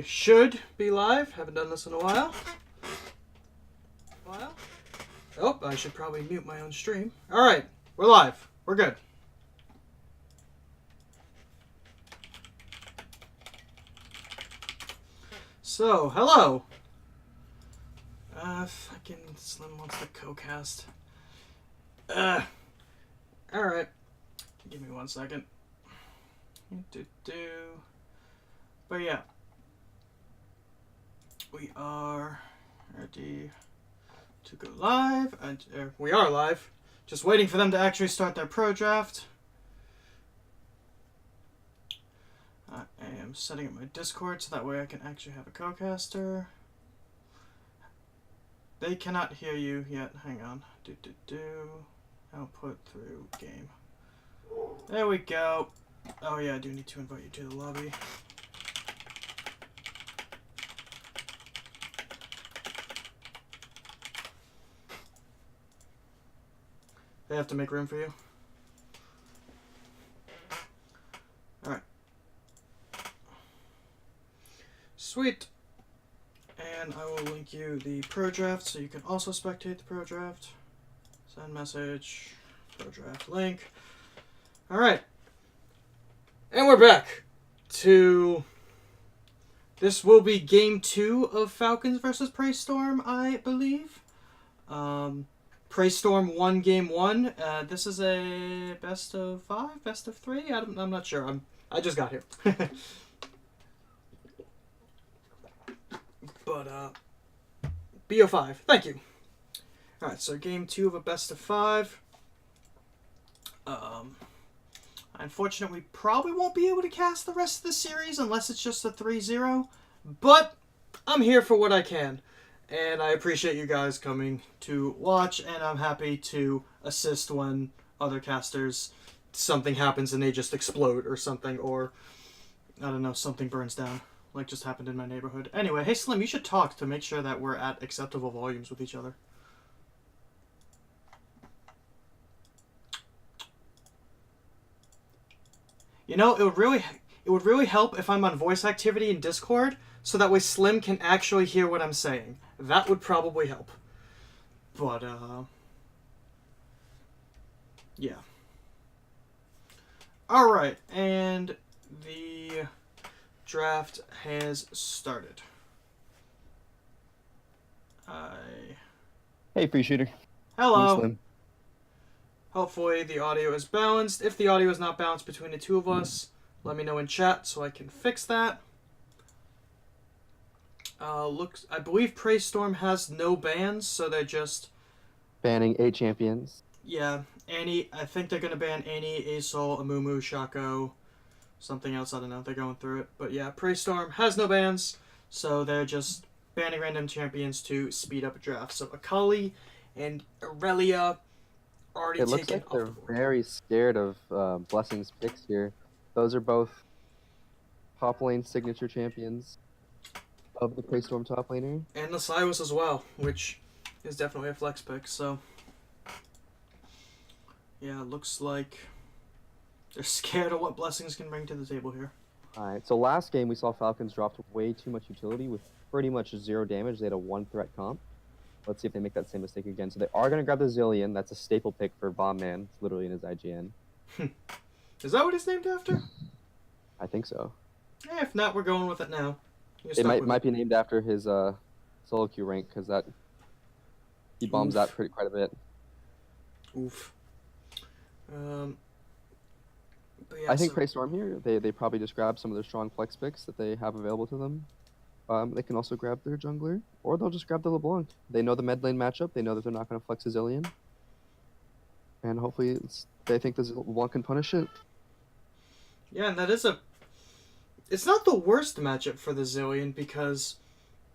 Should be live. Haven't done this in a while. Oh, I should probably mute my own stream. Alright, we're live. We're good. So, hello. Fucking Slim wants to co-cast. Alright. Give me 1 second. But yeah. We are ready to go live. We are live. Just waiting for them to actually start their pro draft. I am setting up my Discord so that way I can actually have a co-caster. They cannot hear you yet. Hang on. Output through game. There we go. Oh yeah, I do need to invite you to the lobby. They have to make room for you. Alright. Sweet. And I will link you the pro draft so you can also spectate the pro draft. Send message. Pro draft link. Alright. And we're back to... This will be game 2 of Falcons versus Prae Storm, I believe. Prae Storm won game 1. This is a best of 5, best of 3. I'm not sure. I just got here. But BO5. Thank you. All right, so game 2 of a best of 5. Unfortunately, we probably won't be able to cast the rest of the series unless it's just a 3-0. But I'm here for what I can. And I appreciate you guys coming to watch, and I'm happy to assist when other casters, something happens and they just explode or something, or, I don't know, something burns down, like just happened in my neighborhood. Anyway, hey Slim, you should talk to make sure that we're at acceptable volumes with each other. You know, it would really help if I'm on voice activity in Discord, so that way Slim can actually hear what I'm saying. That would probably help. But, yeah. Alright, and the draft has started. Hey, Free Shooter. Hello. Slim. Hopefully the audio is balanced. If the audio is not balanced between the two of us, let me know in chat so I can fix that. I believe Prae Storm has no bans, so they're just banning 8 champions. Yeah, Annie. I think they're gonna ban Annie, Asol, Amumu, Shaco, something else. I don't know. They're going through it, but yeah, Prae Storm has no bans, so they're just banning random champions to speed up a draft. So Akali and Aurelia already it taken. Looks like they're very scared of Blessing's picks here. Those are both top lane signature champions of the Prae Storm top laner. And the Silas as well, which is definitely a flex pick, so... Yeah, it looks like they're scared of what Blessings can bring to the table here. Alright, so last game we saw Falcons dropped way too much utility with pretty much 0 damage. They had a 1-threat comp. Let's see if they make that same mistake again. So they are going to grab the Zillion. That's a staple pick for Bomb Man. It's literally in his IGN. Is that what it's named after? I think so. Yeah, if not, we're going with it now. It might be named after his solo queue rank, because that he bombs that quite a bit. Oof. But yeah, I think Prae Storm here, they probably just grab some of their strong flex picks that they have available to them. They can also grab their jungler, or they'll just grab the LeBlanc. They know the mid lane matchup. They know that they're not going to flex a Zillion. And hopefully they think the LeBlanc can punish it. Yeah, and that is it's not the worst matchup for the Zillion, because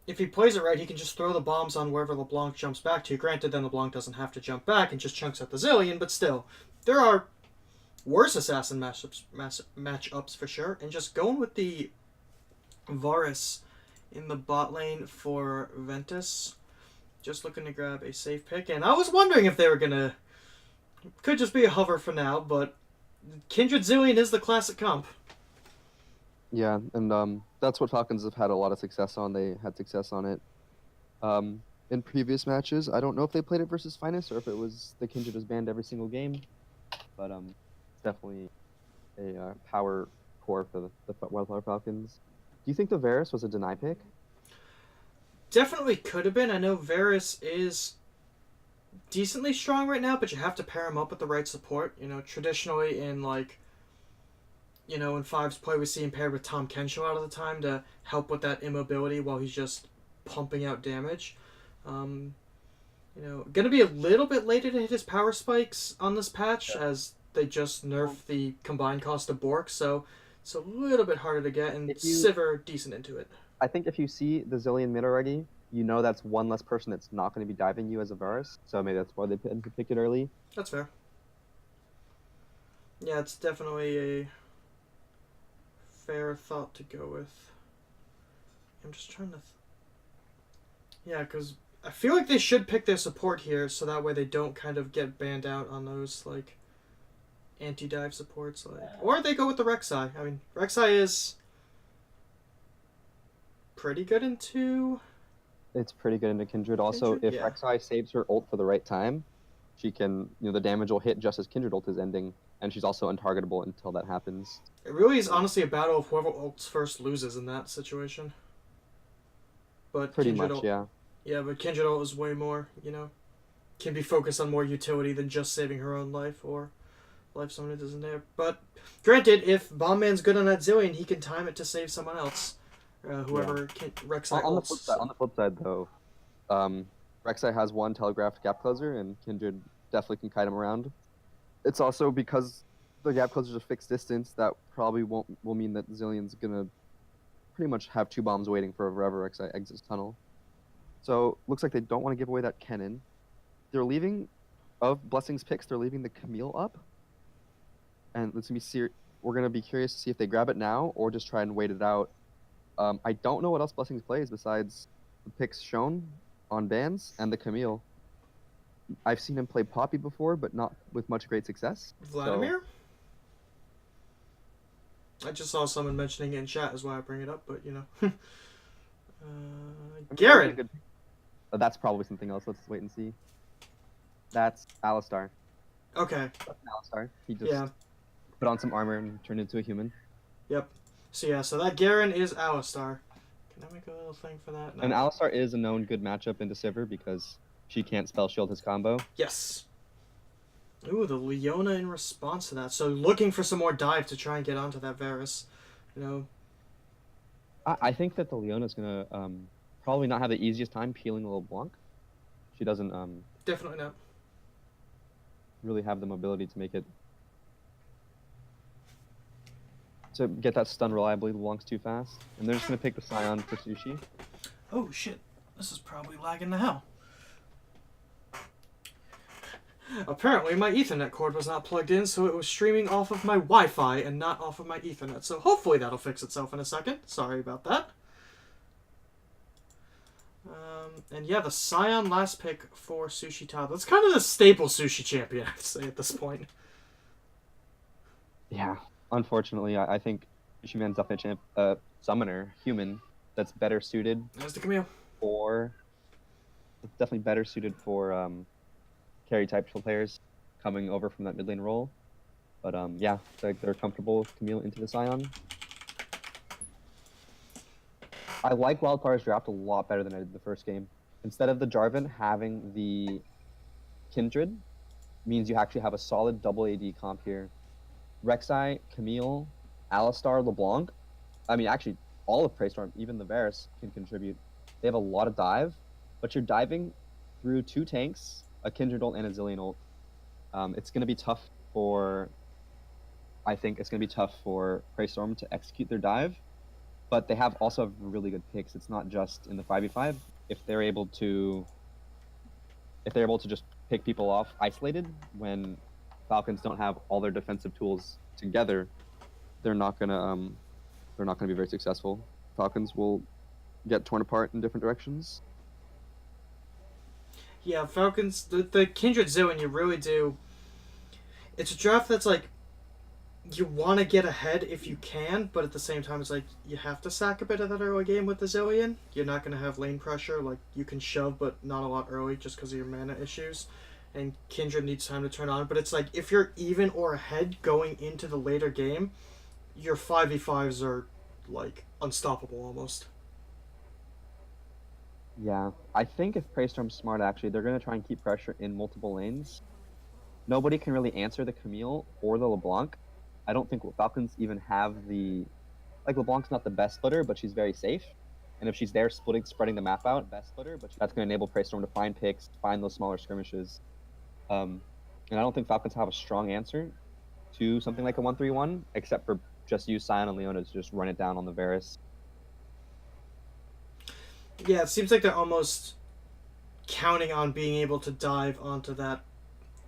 if he plays it right, he can just throw the bombs on wherever LeBlanc jumps back to. Granted, then LeBlanc doesn't have to jump back and just chunks at the Zillion, but still, there are worse assassin matchups for sure. And just going with the Varus in the bot lane for Ventus, just looking to grab a safe pick. And I was wondering if they were gonna... Could just be a hover for now, but Kindred Zillion is the classic comp. Yeah, and that's what Falcons have had a lot of success on. They had success on it in previous matches. I don't know if they played it versus Finest or if it was the Kindred was banned every single game, but it's definitely a power core for the Wildfire Falcons. Do you think the Varus was a deny pick? Definitely could have been. I know Varus is decently strong right now, but you have to pair him up with the right support. You know, traditionally in like, you know, in Five's play, we see him paired with Tom Kensho out of the time to help with that immobility while he's just pumping out damage. Um, you know, gonna be a little bit later to hit his power spikes on this patch as they just nerfed the combined cost of Bork, so it's a little bit harder to get, and Sivir decent into it. I think if you see the Zillion mid already, you know that's one less person that's not going to be diving you as a Varus, so maybe that's why they pick it early. That's fair. Yeah, it's definitely a fair thought to go with. I'm just trying to... Yeah, because I feel like they should pick their support here, so that way they don't kind of get banned out on those, like, anti-dive supports. Like, or they go with the Rek'Sai. I mean, Rek'Sai is pretty good into... It's pretty good into Kindred. Also, if Rek'Sai saves her ult for the right time, she can, the damage will hit just as Kindred ult is ending, and she's also untargetable until that happens. It really is honestly a battle of whoever ults first loses in that situation. But pretty much, yeah. Yeah, but Kindred ult is way more, can be focused on more utility than just saving her own life or life someone who isn't there. But granted, if Bomb Man's good on that Zillion, he can time it to save someone else. Whoever Rek'Sai on the flip side, though, Rek'Sai has one telegraphed gap closer, and Kindred definitely can kite him around. It's also because the gap closer is a fixed distance that probably will mean that Zillion's gonna pretty much have two bombs waiting for wherever Rek'Sai exits tunnel. So looks like they don't want to give away that Kennen. They're leaving of Blessing's picks. They're leaving the Camille up, and we're gonna be curious to see if they grab it now or just try and wait it out. I don't know what else Blessings plays besides the picks shown on bans and the Camille. I've seen him play Poppy before, but not with much great success. Vladimir? So... I just saw someone mentioning it in chat, is why I bring it up, but Garen! That's probably something else. Let's wait and see. That's Alistar. Okay. That's Alistar. He just put on some armor and turned into a human. Yep. So that Garen is Alistar. Can I make a little thing for that? No. And Alistar is a known good matchup into Sivir because she can't spell shield his combo. Yes. Ooh, the Leona in response to that. So looking for some more dive to try and get onto that Varus. I think that the Leona's gonna probably not have the easiest time peeling a LeBlanc. She doesn't definitely not really have the mobility to make it to get that stun reliably. LeBlanc's too fast, and they're just gonna pick the Scion for Sushi. Oh shit! This is probably lagging to hell. Apparently my Ethernet cord was not plugged in, so it was streaming off of my Wi-Fi and not off of my Ethernet. So hopefully that'll fix itself in a second. Sorry about that. And yeah, the Scion last pick for Sushi Top. That's kind of the staple Sushi champion, I'd say, at this point. Yeah, unfortunately, I think Sushi Man's definitely a summoner, human, that's better suited. There's the Camille. It's definitely better suited for carry type players coming over from that mid lane role. But yeah, they're comfortable with Camille into the Scion. I like Wildfire's draft a lot better than I did the first game. Instead of the Jarvan having the Kindred, means you actually have a solid double AD comp here. Rek'Sai, Camille, Alistar, LeBlanc. I mean, actually, all of Prae Storm, even the Varus, can contribute. They have a lot of dive, but you're diving through two tanks, a Kindred ult and a Zillion ult. It's going to be tough for... I think it's going to be tough for Prae Storm to execute their dive, but they also have really good picks. It's not just in the 5v5. If they're able to just pick people off isolated when Falcons don't have all their defensive tools together, they're not gonna be very successful. Falcons will get torn apart in different directions. Yeah, Falcons, the Kindred Zillion, you really do. It's a draft that's like you want to get ahead if you can, but at the same time, it's like you have to sack a bit of that early game with the Zillion. You're not going to have lane pressure. Like, you can shove, but not a lot early just because of your mana issues. And Kindred needs time to turn on. But it's like, if you're even or ahead going into the later game, your 5v5s are, like, unstoppable almost. Yeah, I think if Prae Storm's smart, actually, they're going to try and keep pressure in multiple lanes. Nobody can really answer the Camille or the LeBlanc. I don't think Falcons even have the... Like, LeBlanc's not the best splitter, but she's very safe. And if she's there spreading the map out, that's going to enable Prae Storm to find picks, find those smaller skirmishes. And I don't think Falcons have a strong answer to something like a 1-3-1, except for just use Sion and Leona to just run it down on the Varus. Yeah, it seems like they're almost counting on being able to dive onto that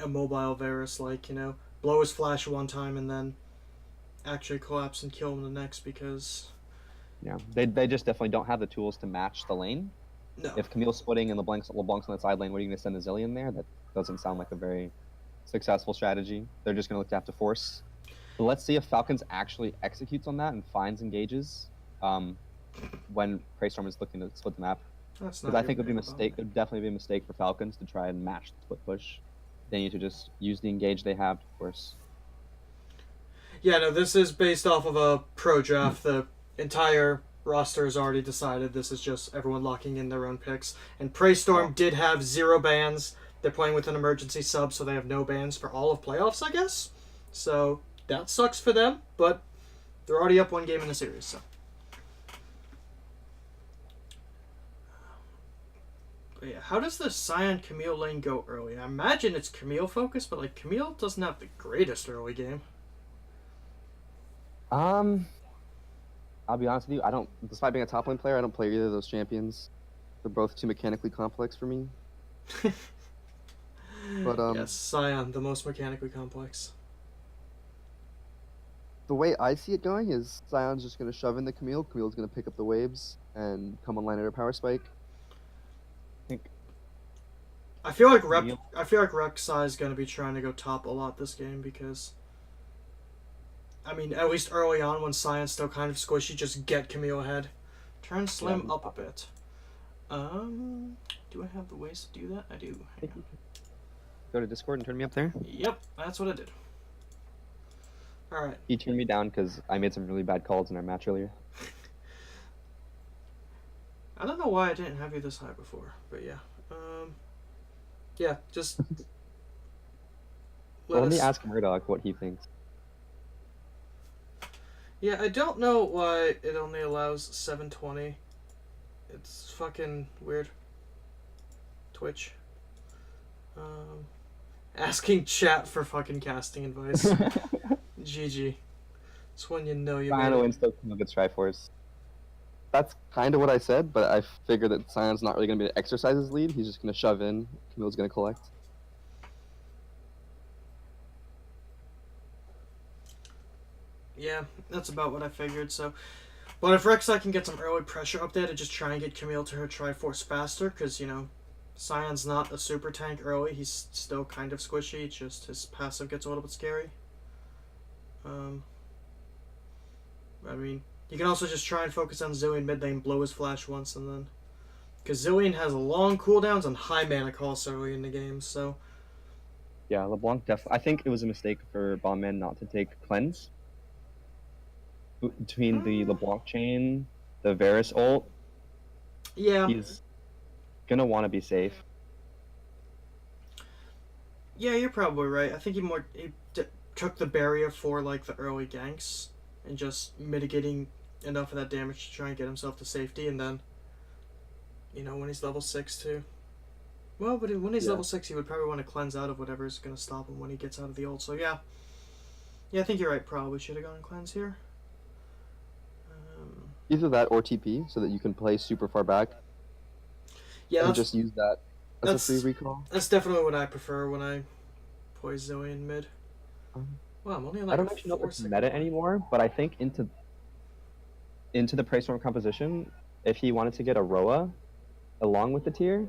immobile Varus, like, blow his flash one time and then actually collapse and kill him the next, because... Yeah, they just definitely don't have the tools to match the lane. No. If Camille's splitting and LeBlanc's on the side lane, what are you going to send a Zillion there? That doesn't sound like a very successful strategy. They're just going to look to have to force. But let's see if Falcons actually executes on that and finds engages when Prae Storm is looking to split the map. Because I think it would be a mistake. It would definitely be a mistake for Falcons to try and match the split push. They need to just use the engage they have, of course. Yeah, no, this is based off of a pro draft. The entire roster is already decided. This is just everyone locking in their own picks. And Prae Storm did have 0 bans. They're playing with an emergency sub, so they have no bans for all of playoffs, I guess. So that sucks for them, but they're already up 1 game in the series, so. But yeah, how does the Sion Camille lane go early? I imagine it's Camille focused, but like Camille doesn't have the greatest early game. I'll be honest with you. Despite being a top lane player, I don't play either of those champions. They're both too mechanically complex for me. But yes, Sion, the most mechanically complex. The way I see it going is Sion's just going to shove in the Camille. Camille's going to pick up the waves and come online at her power spike. I feel like Rek'Sai is going to be trying to go top a lot this game because, I mean, at least early on when Sion's still kind of squishy, just get Camille ahead. Turn Slim up a bit. Do I have the ways to do that? I do. Go to Discord and turn me up there? Yep, that's what I did. Alright. He turned me down because I made some really bad calls in our match earlier. I don't know why I didn't have you this high before, but yeah. Yeah, just... Let me ask Murdoch what he thinks. Yeah, I don't know why it only allows 720. It's fucking weird. Twitch. Asking chat for fucking casting advice. GG. It's when you know you Sion wins the Triforce. That's kind of what I said, but I figured that Sion's not really going to be able to exercise his lead. He's just going to shove in. Camille's going to collect. Yeah, that's about what I figured, so... But if Rek'Sai can get some early pressure up there to just try and get Camille to her Triforce faster, because, Sion's not a super tank early. He's still kind of squishy, just his passive gets a little bit scary. I mean... You can also just try and focus on Zillion mid lane, blow his flash once, and then... Because Zillion has long cooldowns and high mana costs early in the game, so... Yeah, LeBlanc definitely... I think it was a mistake for Bombman not to take Cleanse. Between the LeBlanc chain, the Varus ult... Yeah. He's gonna want to be safe. Yeah, you're probably right. I think he took the barrier for, like, the early ganks, and just mitigating enough of that damage to try and get himself to safety, and then, when he's level 6 too. Well, but when he's level 6, he would probably want to cleanse out of whatever is going to stop him when he gets out of the ult, so yeah. Yeah, I think you're right, probably should have gone cleanse here. Either that or TP, so that you can play super far back. Yeah, and just use that as a free recall. That's definitely what I prefer when I play Zillion mid. Well, I'm only like I don't actually know if it's meta anymore, but I think into the Prae Storm composition, if he wanted to get a Roa along with the tier,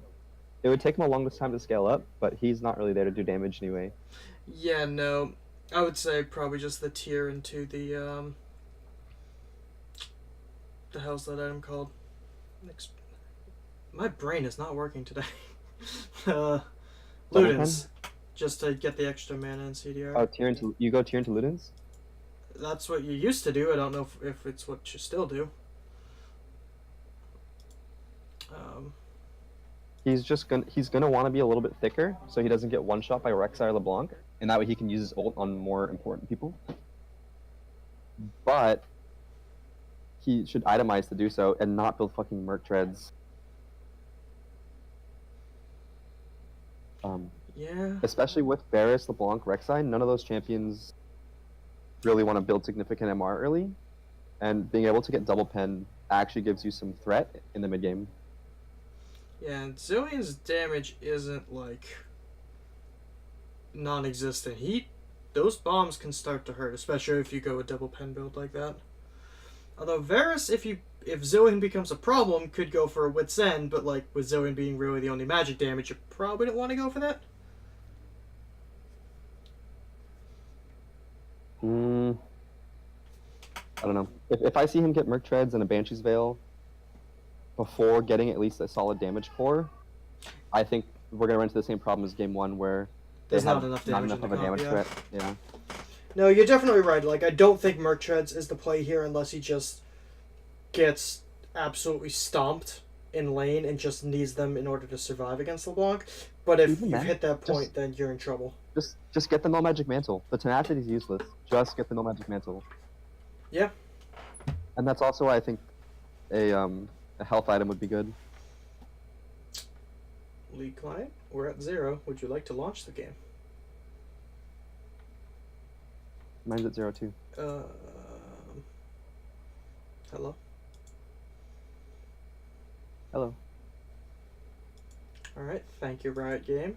it would take him a longest time to scale up, but he's not really there to do damage anyway. Yeah, no. I would say probably just the tier into the hell's that item called? My brain is not working today. Ludens. Just to get the extra mana and CDR. Oh, you go tier into Ludens? That's what you used to do. I don't know if it's what you still do. He's gonna want to be a little bit thicker, so he doesn't get one shot by Rek'Sai or LeBlanc, and that way he can use his ult on more important people. But he should itemize to do so and not build fucking Merc Treads. Yeah. Especially with Varus, LeBlanc, Rek'Sai, none of those champions really want to build significant MR early, and being able to get double pen actually gives you some threat in the mid game. Yeah, and Zillion's damage isn't like non-existent. Those bombs can start to hurt, especially if you go a double pen build like that. Although Varus, if Zillion becomes a problem, could go for a Wit's End, but like with Zillion being really the only magic damage, you probably don't want to go for that. I don't know. If I see him get Merc Treads and a Banshee's Veil before getting at least a solid damage core, I think we're gonna run into the same problem as game 1 where there's not enough damage of a damage threat. Yeah. No, you're definitely right. Like, I don't think Merc Treads is the play here unless he just gets absolutely stomped in lane and just needs them in order to survive against LeBlanc. But if you've hit that point, then you're in trouble. Just get the No Magic Mantle. The Tenacity is useless. Just get the No Magic Mantle. Yeah. And that's also why I think a health item would be good. League client, we're at 0. Would you like to launch the game? Mine's at 0 too. Hello? Hello. Alright, thank you, Riot Game.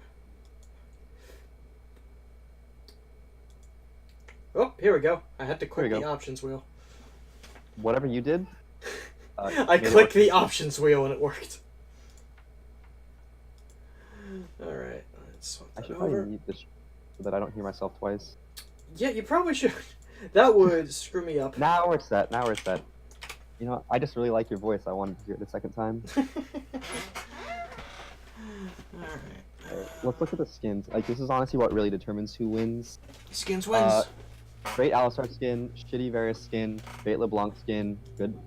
Oh, here we go. I had to click the options wheel. Whatever you did. I clicked the options wheel and it worked. Alright, let's swap that over. I should probably mute this so that I don't hear myself twice. Yeah, you probably should. That would screw me up. Now we're set. You know, I just really like your voice. I wanted to hear it the second time. Alright. Let's look at the skins. Like, this is honestly what really determines who wins. Skins wins. Great Alistar skin, shitty Varus skin, great LeBlanc skin, good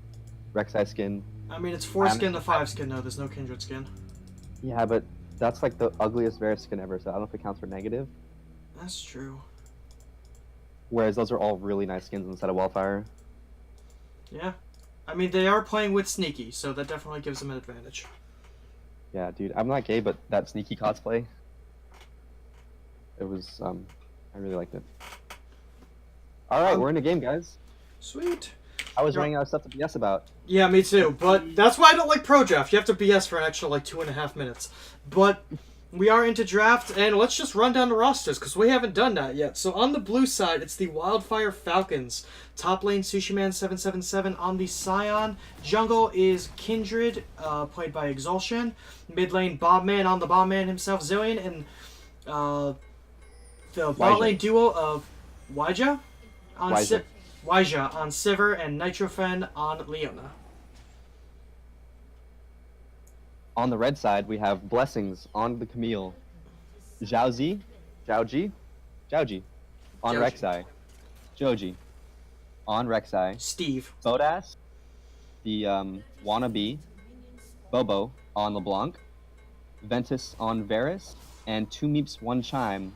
Rek'Sai skin. I mean, it's 4 skin to 5 skin, though. There's no Kindred skin. Yeah, but that's like the ugliest Varus skin ever, so I don't know if it counts for negative. That's true. Whereas those are all really nice skins instead of Wildfire. Yeah. I mean, they are playing with Sneaky, so that definitely gives them an advantage. Yeah, dude. I'm not gay, but that Sneaky cosplay, it was, I really liked it. Alright, we're in a game, guys. Sweet. I was running out of stuff to BS about. Yeah, me too, but that's why I don't like Pro Draft. You have to BS for an extra, like, 2.5 minutes. But we are into draft, and let's just run down the rosters, because we haven't done that yet. So on the blue side, it's the Wildfire Falcons. Top lane, Sushiman777 on the Scion. Jungle is Kindred, played by Exulsion. Mid lane, Bobman on the Bobman himself, Zillion, and the bot lane duo of Waija on Waija on Sivir, and Nitrofen on Leona. On the red side, we have Blessings on the Camille. Zhaoji on Rek'Sai. Joji on Rek'Sai. Steve. Bodas, the wannabe. Bobo on LeBlanc. Ventus on Varus. And 2 Meeps, 1 Chime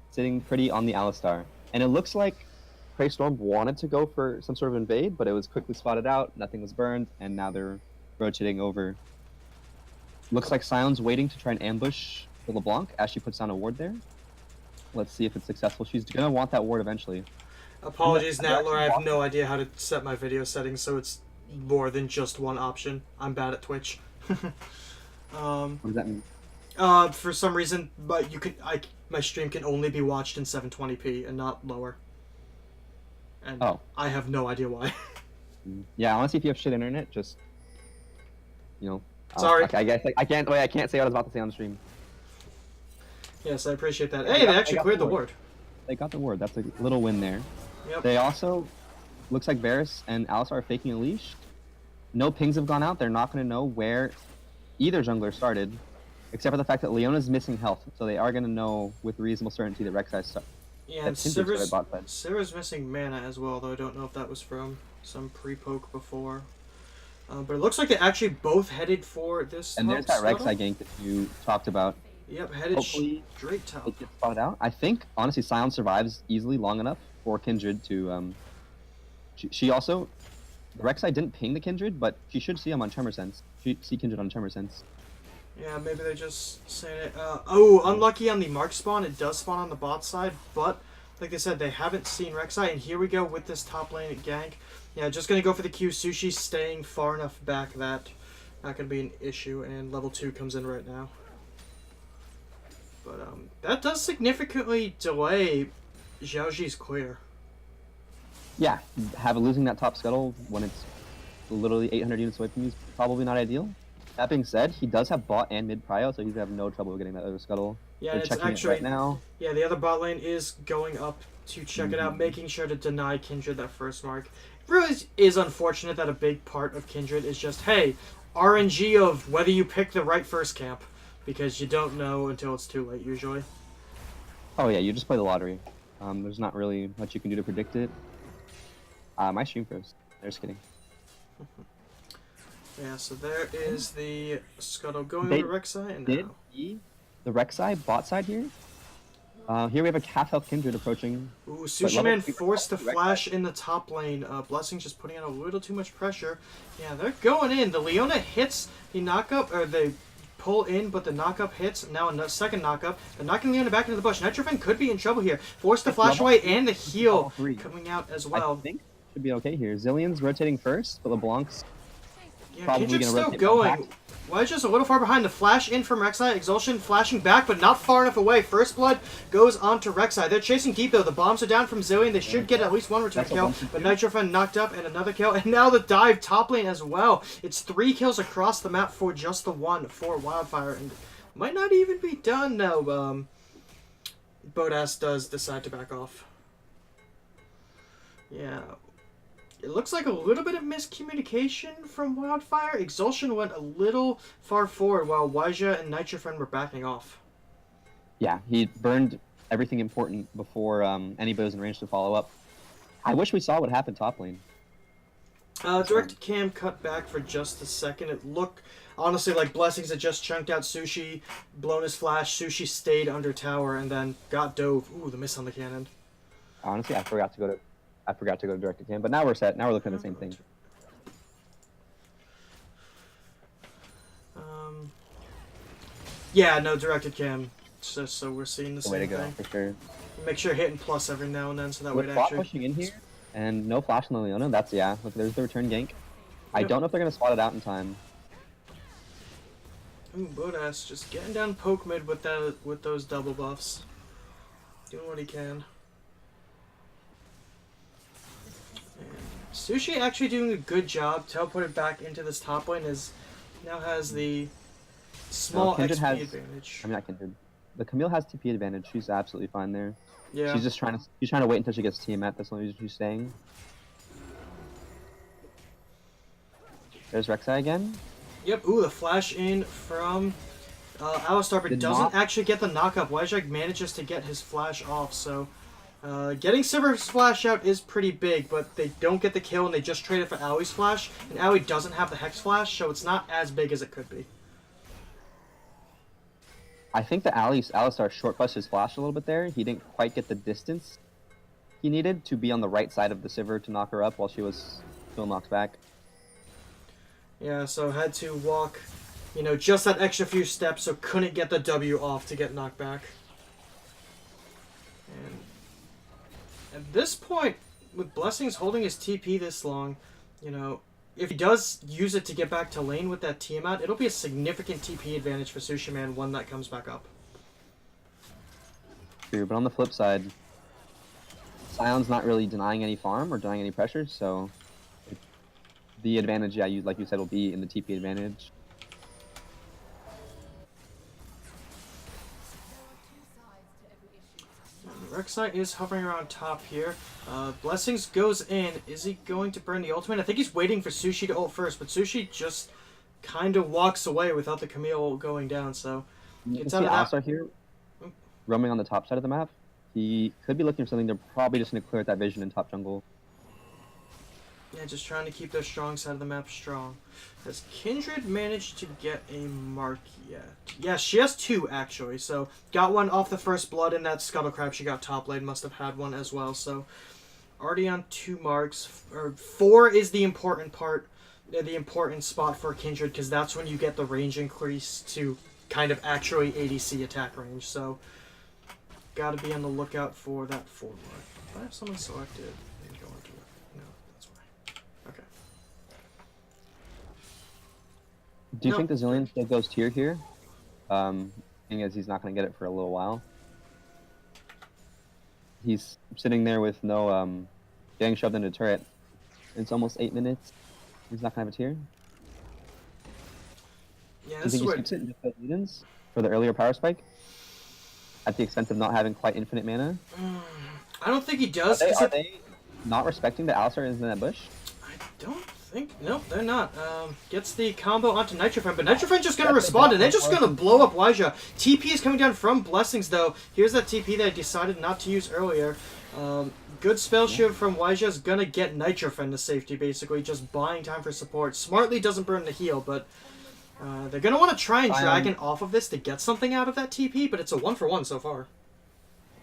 sitting pretty on the Alistar. And it looks like Prae Storm wanted to go for some sort of invade, but it was quickly spotted out, nothing was burned, and now they're rotating over. Looks like Sion's waiting to try and ambush the LeBlanc as she puts down a ward there. Let's see if it's successful. She's gonna want that ward eventually. Apologies, Natler. I have no idea how to set my video settings, so it's more than just one option. I'm bad at Twitch. What does that mean? For some reason, but my stream can only be watched in 720p and not lower. And I have no idea why. Yeah, honestly, if you have shit internet, just, you know. Sorry. Okay, I guess I can't say what I was about to say on the stream. Yes, I appreciate that. Hey, they actually cleared the ward. They got the ward. That's a little win there. Yep. They also, looks like Varus and Alistar are faking a leash. No pings have gone out. They're not going to know where either jungler started, except for the fact that Leona's missing health. So they are going to know with reasonable certainty that Rek'Sai started. Yeah, and Sivir's missing mana as well, though I don't know if that was from some pre-poke before. But it looks like they actually both headed for this. And there's that Rek'Sai gank that you talked about. Yep, headed straight top. It gets spotted out. I think, honestly, Sion survives easily long enough for Kindred to... She also... Rek'Sai didn't ping the Kindred, but she should see him on Tremor Sense. She see Kindred on Tremor Sense. Yeah, maybe they just say it. Oh, unlucky on the Mark spawn. It does spawn on the bot side, but like they said, they haven't seen Rek'Sai, and here we go with this top lane gank. Yeah, just gonna go for the Q. Sushi staying far enough back that not gonna be an issue, and level 2 comes in right now. But that does significantly delay Xiaoji's clear. Yeah, losing that top scuttle when it's literally 800 units away from you is probably not ideal. That being said, he does have bot and mid prio, so he's gonna have no trouble getting that other scuttle. Yeah, they're it's checking actually it right now. Yeah, the other bot lane is going up to check it out, making sure to deny Kindred that first mark. It really is unfortunate that a big part of Kindred is just, hey, RNG of whether you pick the right first camp, because you don't know until it's too late usually. Oh yeah, you just play the lottery. There's not really much you can do to predict it. My stream froze. Just kidding. Yeah, so there is the scuttle going over Rek'Sai, and now the Rek'Sai bot side here. Here we have a half health Kindred approaching. Ooh, Sushi Man forced to flash in the top lane. Blessing's just putting on a little too much pressure. Yeah, they're going in. The Leona hits the knockup, or they pull in, but the knockup hits. Now a second knockup. They're knocking Leona back into the bush. Nitrofen could be in trouble here. Forced to flash away, and the heal coming out as well. I think should be okay here. Zillion's rotating first, but LeBlanc's probably Kindred's still going. Wedge just a little far behind. The flash in from Rek'Sai. Exulsion flashing back, but not far enough away. First blood goes on to Rek'Sai. They're chasing deep, though. The bombs are down from Zillion. They should get at least one return kill, but Nitrofen knocked up and another kill. And now the dive top lane as well. It's 3 kills across the map for just the one for Wildfire. And might not even be done now. Bodas does decide to back off. Yeah. It looks like a little bit of miscommunication from Wildfire. Exulsion went a little far forward while Waja and Nitrofen were backing off. Yeah, he burned everything important before anybody was in range to follow up. I wish we saw what happened top lane. Directed cam cut back for just a second. It looked, honestly, like Blessings had just chunked out Sushi, blown his flash. Sushi stayed under tower and then got dove. Ooh, the miss on the cannon. Honestly, I forgot to go to directed cam, but now we're set. Now we're looking at the same thing. Yeah, no, directed cam. Just so we're seeing the same thing. Way to go, for sure. Make sure hitting plus every now and then, so that with way it bot actually... pushing in here, and no flash on the Leona, that's, yeah. Look, there's the return gank. I don't know if they're going to spot it out in time. Ooh, Bodas just getting down poke mid with those double buffs. Doing what he can. Sushi actually doing a good job. Teleported back into this top lane is now has the small XP advantage. I mean, not Kindred. The Camille has TP advantage. She's absolutely fine there. Yeah. She's just trying to wait until she gets TMF. That's the only reason she's staying. There's Rek'Sai again. Yep. Ooh, the flash in from Alistar, but doesn't actually get the knockup. Wajak manages to get his flash off, so getting Sivir's flash out is pretty big, but they don't get the kill, and they just traded for Aui's flash, and Aui doesn't have the Hex flash, so it's not as big as it could be. I think the Alistar short pushed his flash a little bit there. He didn't quite get the distance he needed to be on the right side of the Sivir to knock her up while she was still knocked back. Yeah, so had to walk, you know, just that extra few steps, so couldn't get the W off to get knocked back. And at this point, with Blessings holding his TP this long, you know, if he does use it to get back to lane with that Tiamat, it'll be a significant TP advantage for Sushi Man when that comes back up. True, but on the flip side, Sion's not really denying any farm or denying any pressure, so the advantage, yeah, like you said, will be in the TP advantage. Rek'Sai is hovering around top here. Blessings goes in. Is he going to burn the ultimate? I think he's waiting for Sushi to ult first, but Sushi just kind of walks away without the Camille going down, so You it's can out see of that. Alsa here, roaming on the top side of the map. He could be looking for something. They're probably just going to clear out that vision in top jungle. Yeah, just trying to keep their strong side of the map strong. Has Kindred managed to get a mark yet? Yeah, she has 2, actually. So, got one off the first blood in that Scuttle Crab she got top lane. Must have had one as well. So, already on 2 marks. Or 4 is the important part. The important spot for Kindred, because that's when you get the range increase to kind of actually ADC attack range. So, gotta be on the lookout for that 4 mark. If I have someone selected, then go into it. No, that's why. Okay. Do you think the Zillion still goes tier here? Seeing as he's not going to get it for a little while. He's sitting there with no getting shoved into a turret. It's almost 8 minutes. He's not going to have a tier. Yeah, Do you think he skips it and just goes Edens for the earlier power spike? At the expense of not having quite infinite mana? I don't think he does. Are they not respecting that Alistar is in that bush? I don't think. Nope, they're not. Gets the combo onto Nitrofen, but Nitrofen's just going to respond, and they're just going to blow up Waja. TP is coming down from Blessings, though. Here's that TP that I decided not to use earlier. Good spell shield from Waja is going to get Nitrofen to safety, basically, just buying time for support. Smartly doesn't burn the heal, but they're going to want to try and Dragon off of this to get something out of that TP, but it's a 1-for-1 so far.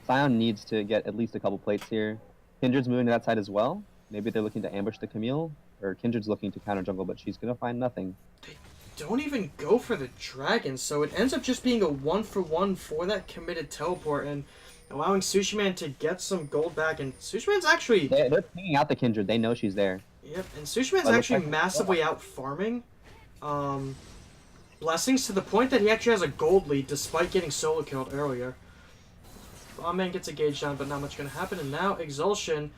Sion needs to get at least a couple plates here. Kindred's moving to that side as well. Maybe they're looking to ambush the Camille, or Kindred's looking to counter jungle, but she's going to find nothing. They don't even go for the dragon, so it ends up just being a 1-for-1 for that committed teleport, and allowing Sushi Man to get some gold back, and Sushi Man's actually... They're pinging out the Kindred. They know she's there. Yep, and Sushi Man's actually massively out farming Blessings to the point that he actually has a gold lead despite getting solo killed earlier. Bombman gets a gauge down, but not much going to happen, and now Exulsion...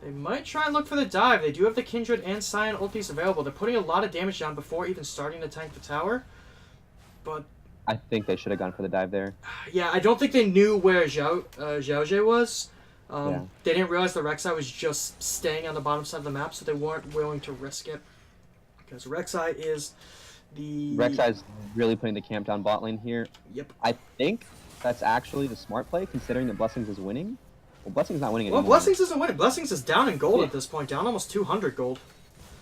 They might try and look for the dive. They do have the Kindred and Sion ultis available. They're putting a lot of damage down before even starting to tank the tower. But... I think they should have gone for the dive there. Yeah, I don't think they knew where Xiaojie was. Yeah. They didn't realize the Rek'Sai was just staying on the bottom side of the map, so they weren't willing to risk it. Because Rek'Sai is the... Rek'Sai's really putting the camp down bot lane here. Yep. I think that's actually the smart play, considering that Blessings is winning. Well, Blessings not winning anymore. Well, Blessings isn't winning. Blessings is down in gold at this point, down almost 200 gold.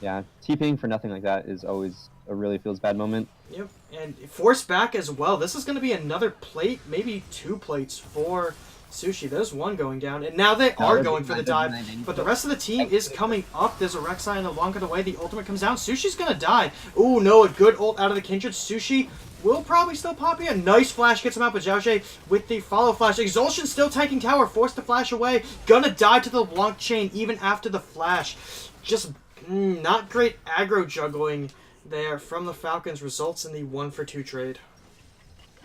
Yeah, TPing for nothing like that is always a really feels bad moment. Yep, and force back as well. This is going to be another plate, maybe 2 plates for Sushi. There's one going down, and now they are going for the dive, but the rest of the team is coming up. There's a Rek'Sai no longer the way. The ultimate comes down. Sushi's going to die. Ooh, no, a good ult out of the Kindred. Sushi will probably still pop here. Nice flash gets him out, but Xiaojie with the follow flash. Exulsion still tanking tower, forced to flash away. Gonna die to the Blanc chain even after the flash. Just not great aggro juggling there from the Falcons results in the 1-for-2 trade.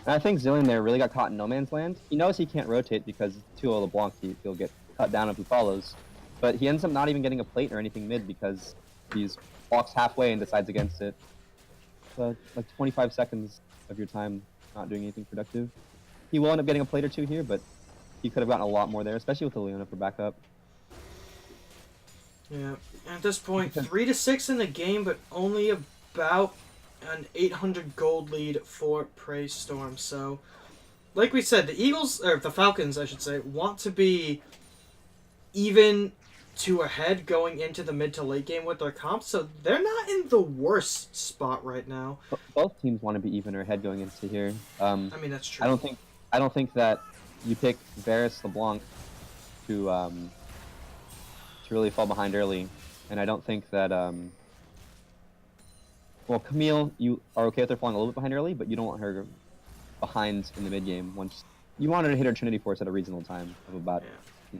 And I think Zillion there really got caught in no man's land. He knows he can't rotate because too low LeBlanc, he'll get cut down if he follows. But he ends up not even getting a plate or anything mid because he's walks halfway and decides against it. So like 25 seconds of your time not doing anything productive. He will end up getting a plate or 2 here, but he could have gotten a lot more there, especially with the Leona for backup. Yeah, at this point, 3-6 in the game, but only about an 800 gold lead for Prae Storm. So, like we said, the Falcons, I should say, want to be even to ahead going into the mid to late game with their comps, so they're not in the worst spot right now. Both teams want to be even or ahead going into here. I mean, that's true. I don't think that you pick Varus LeBlanc to really fall behind early, and I don't think that well, Camille, you are okay with her falling a little bit behind early, but you don't want her behind in the mid game. Once you want her to hit her Trinity Force at a reasonable time of about. Yeah.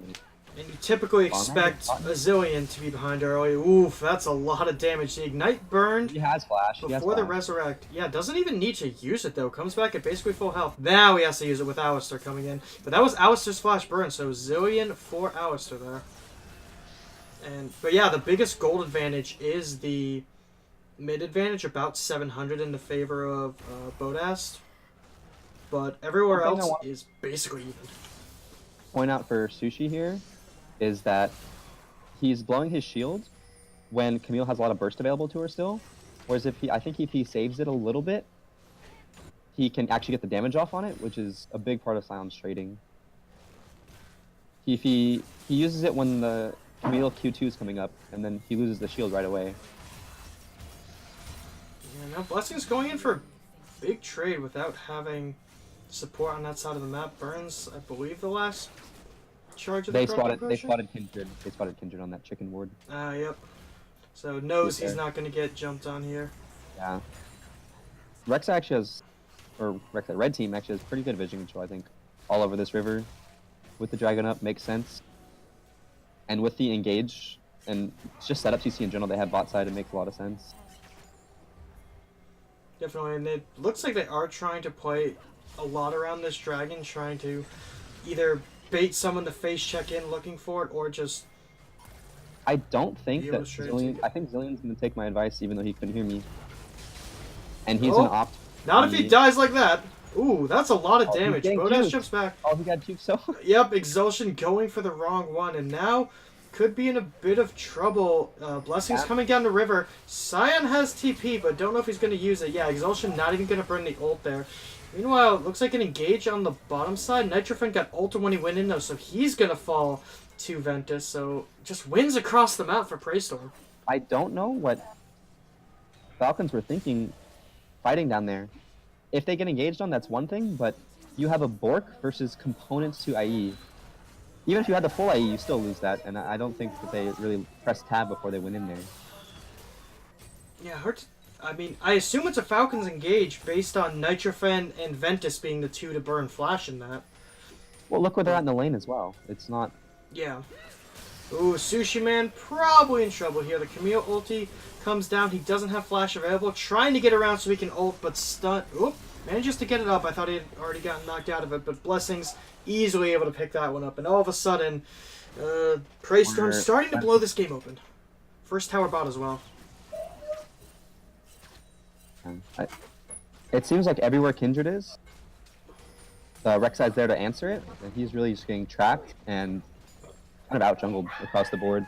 And you typically expect a Zillion to be behind early. Oof, that's a lot of damage. The Ignite burned he has flash. before the Resurrect. Yeah, doesn't even need to use it, though. Comes back at basically full health. Now he has to use it with Alistar coming in. But that was Alistar's flash burn, so Zillion for Alistar there. But yeah, the biggest gold advantage is the mid advantage, about 700 in the favor of Bodast. But everywhere else is basically even. point out for Sushi here is that he's blowing his shield when Camille has a lot of burst available to her still. Whereas I think if he saves it a little bit, he can actually get the damage off on it, which is a big part of Silence trading. If he uses it when the Camille Q2 is coming up, and then he loses the shield right away. Yeah, now Blessing's going in for a big trade without having support on that side of the map. Burns, I believe, the last charge of the They spotted Kindred. They spotted Kindred on that chicken ward. Yep. So knows he's not going to get jumped on here. Yeah. Rex actually has, or Rex, Red Team actually has pretty good vision control, I think, all over this river. With the Dragon up, makes sense. And with the engage, and just setups you see in general, they have bot side, it makes a lot of sense. Definitely, and it looks like they are trying to play a lot around this dragon, trying to either bait someone to face check in looking for it, or just... I don't think that Zillion... I think Zillion's going to take my advice, even though he couldn't hear me. And he's an opt. Not if he dies like that. Ooh, that's a lot of damage. Bodas jumps back. Oh, he got juked so. Yep, Exulsion going for the wrong one, and now could be in a bit of trouble. Blessing's coming down the river. Scion has TP, but don't know if he's going to use it. Yeah, Exulsion not even going to burn the ult there. Meanwhile, looks like an engage on the bottom side. Nitrofen got ulted when he went in, though, so he's going to fall to Ventus. So just wins across the map for Prae Storm. I don't know what Falcons were thinking fighting down there. If they get engaged on, that's one thing, but you have a Bork versus components to IE. Even if you had the full IE, you still lose that, and I don't think that they really press tab before they went in there. Yeah, I mean, I assume it's a Falcons engage based on Nitrofen and Ventus being the two to burn Flash in that. Well, look where they're at in the lane as well. It's not... Yeah. Ooh, Sushi Man probably in trouble here. The Camille ulti comes down. He doesn't have Flash available. Trying to get around so he can ult, but stun. Oop. Manages to get it up. I thought he had already gotten knocked out of it, but Blessings easily able to pick that one up. And all of a sudden, Prae Storm starting to blow this game open. First tower bot as well. It seems like everywhere Kindred is, the Rek'Sai's there to answer it, and he's really just getting tracked and kind of out-jungled across the board.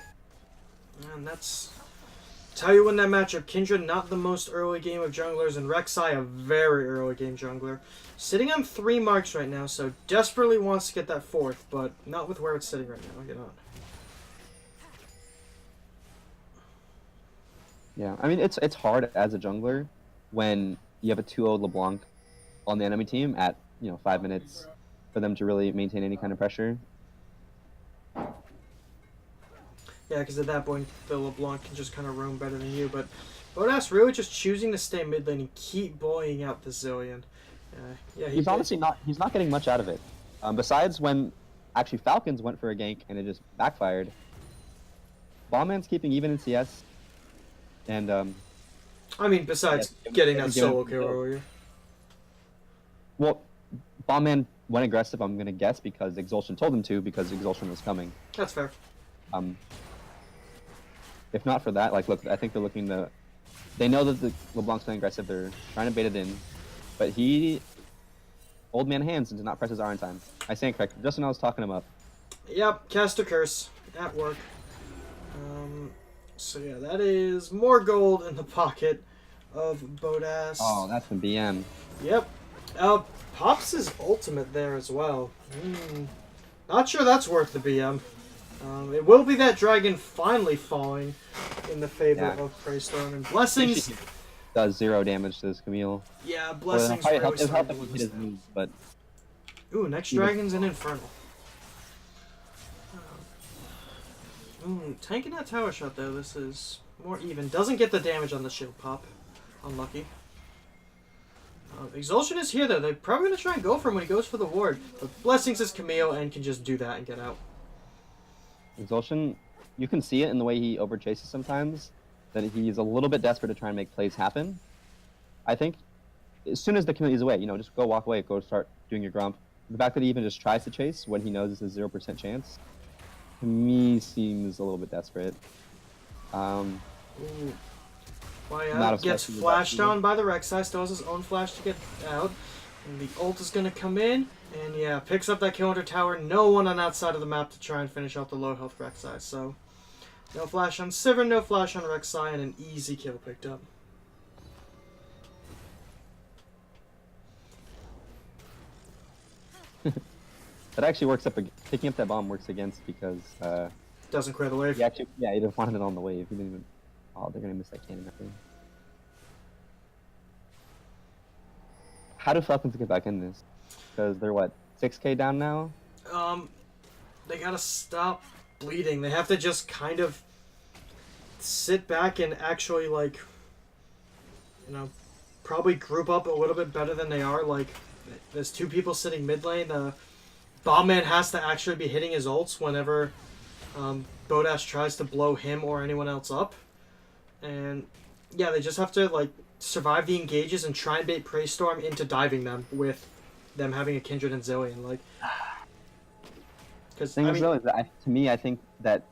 And that's... Tell you when that matchup, Kindred not the most early game of junglers, and Rek'Sai a very early game jungler. Sitting on 3 marks right now, so desperately wants to get that 4th, but not with where it's sitting right now. Get on. Yeah, I mean, it's hard as a jungler when you have a 2-0 LeBlanc on the enemy team at, 5 minutes for them to really maintain any kind of pressure. Yeah, because at that point, the LeBlanc can just kind of roam better than you. But Bodas really just choosing to stay mid lane and keep bullying out the Zillion. Yeah, he's honestly not. He's not getting much out of it. Besides when actually Falcons went for a gank and it just backfired. Bombman's keeping even in CS. And I mean, besides getting that solo kill earlier. Well, Bombman went aggressive. I'm gonna guess because Exulsion told him to, because Exulsion was coming. That's fair. If not for that, look, I think they're looking to... They know that the LeBlanc's playing aggressive, they're trying to bait it in. But he... Old man hands and did not press his R in time. I stand correct, just when I was talking him up. Yep, cast a curse. At work. So yeah, that is more gold in the pocket of Bodas. Oh, that's the BM. Yep. Pops his ultimate there as well. Not sure that's worth the BM. It will be that dragon finally falling in the favor of Prae Storm, and Blessings does 0 damage to this Camille. Yeah, Blessings really help him hit his moves, but ooh, next dragon's an Infernal. Tanking that tower shot though. This is more even. Doesn't get the damage on the shield pop. Unlucky. Exulsion is here though. They're probably gonna try and go for him when he goes for the ward, but Blessings is Camille and can just do that and get out. Exulsion, you can see it in the way he overchases sometimes, that he's a little bit desperate to try and make plays happen. I think as soon as the Camille is away, just go walk away, go start doing your grump. The fact that he even just tries to chase when he knows it's a 0% chance, to me seems a little bit desperate. Gets flashed on by the Rek'Sai, still has his own flash to get out. And the ult is going to come in. And yeah, picks up that kill under tower. No one on that side of the map to try and finish out the low health Rek'Sai. So no flash on Sivir, no flash on Rek'Sai, and an easy kill picked up. That actually works up. Picking up that bomb works against because doesn't clear the wave. He didn't want it on the wave. He didn't even. Oh, they're gonna miss that cannon. I think. How do Falcons get back in this? Because they're what 6K down now. They gotta stop bleeding. They have to just kind of sit back and actually like, probably group up a little bit better than they are. Like, there's 2 people sitting mid lane. Bombman has to actually be hitting his ults whenever Bodash tries to blow him or anyone else up. And yeah, they just have to like survive the engages and try and bait Prae Storm into diving them with them having a Kindred and Zillion. Like, because to me, I think that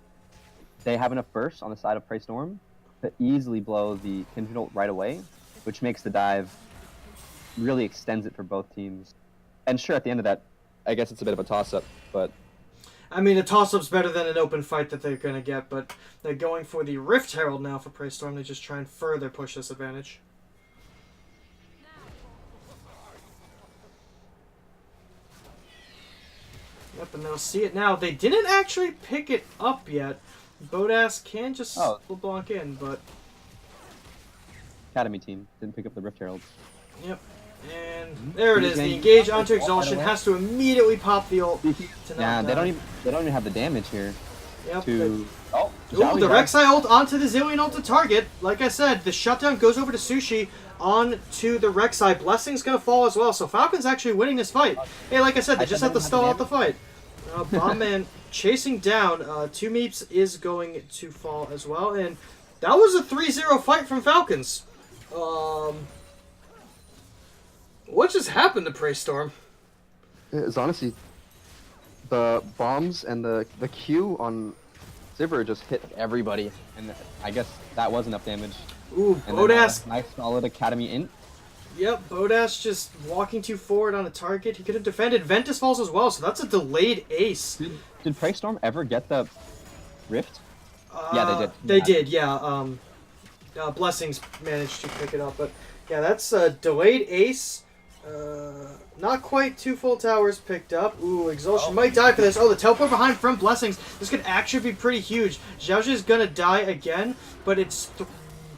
they have enough burst on the side of Prae Storm to easily blow the Kindred ult right away, which makes the dive really extends it for both teams. And sure, at the end of that, I guess it's a bit of a toss-up, but... I mean, a toss-up's better than an open fight that they're going to get, but they're going for the Rift Herald now for Prae Storm. They just try and further push this advantage. Yep, and they'll see it now. They didn't actually pick it up yet. Bodass can just LeBlanc in, but... Academy team didn't pick up the Rift Herald. Yep. And there it is. The engage onto Exhaustion has to immediately pop the ult. Yeah, they don't even have the damage here. Yep. The Rek'Sai ult onto the Zillion ult to target. Like I said, the shutdown goes over to Sushi onto the Rek'Sai. Blessing's gonna fall as well. So Falcon's actually winning this fight. Hey, like I said, they just have to stall out the fight. Bombman chasing down. 2 Meeps is going to fall as well. And that was a 3-0 fight from Falcons. What just happened to Prae Storm? It's honestly the bombs and the Q on Sivir just hit everybody, and I guess that was enough damage. Ooh, Bodass! Nice solid Academy int. Yep, Bodass just walking too forward on a target. He could have defended. Ventus falls as well, so that's a delayed ace. Did Prae Storm ever get the Rift? Yeah, they did. They did, yeah. Blessings managed to pick it up, but yeah, that's a delayed ace. Not quite 2 full towers picked up. Ooh, Exhaustion might die for this. Oh, the teleport behind from Blessings. This could actually be pretty huge. Xiaozhi is gonna die again, but it's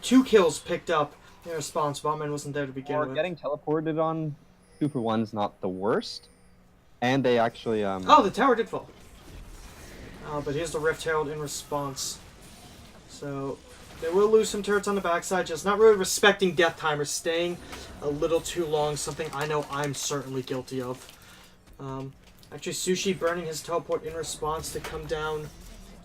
2 kills picked up in response. Bombman wasn't there to begin with. Getting teleported on 2-for-1 is not the worst. And they actually... Oh, the tower did fall. But here's the Rift Herald in response. So... they will lose some turrets on the backside, just not really respecting death timers, staying a little too long, something I know I'm certainly guilty of. Actually, Sushi burning his teleport in response to come down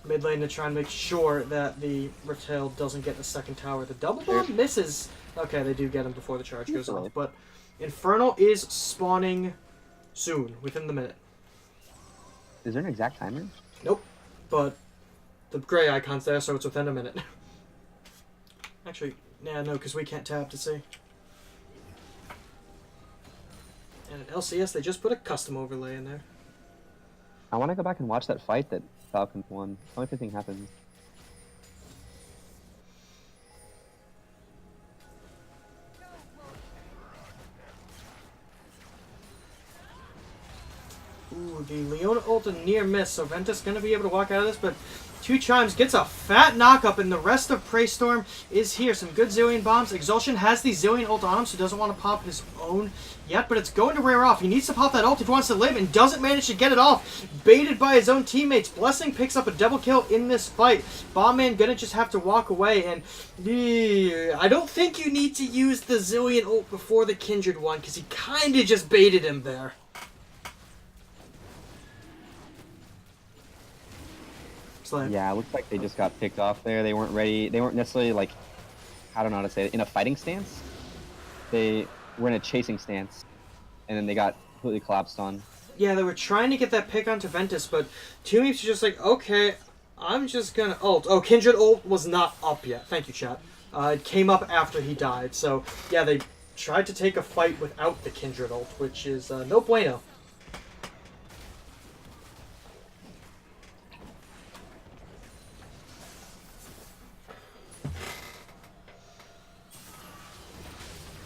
mid lane to try and make sure that the Rift Herald doesn't get the second tower. The double bomb misses. Okay, they do get him before the charge goes off, but Infernal is spawning soon, within the minute. Is there an exact timer? Nope, but the gray icon's there, so it's within a minute. Actually, yeah, no, because we can't tab to see. And at LCS, they just put a custom overlay in there. I want to go back and watch that fight that Falcons won. I wonder if anything happens. Ooh, the Leona ult a near miss, so Ventus going to be able to walk out of this, but 2 chimes, gets a fat knock-up, and the rest of Prae Storm is here. Some good Zillion bombs. Exhaustion has the Zillion ult on him, so doesn't want to pop his own yet, but it's going to wear off. He needs to pop that ult if he wants to live, and doesn't manage to get it off. Baited by his own teammates. Blessing picks up a double kill in this fight. Bombman gonna just have to walk away, and I don't think you need to use the Zillion ult before the Kindred one, because he kind of just baited him there. Yeah, it looks like they just got picked off there. They weren't ready. They weren't necessarily, like, I don't know how to say it, in a fighting stance. They were in a chasing stance, and then they got completely collapsed on. Yeah, they were trying to get that pick onto Ventus, but 2 Meeps are just like, okay, I'm just gonna ult. Oh, Kindred ult was not up yet. Thank you, chat. It came up after he died, so yeah, they tried to take a fight without the Kindred ult, which is no bueno.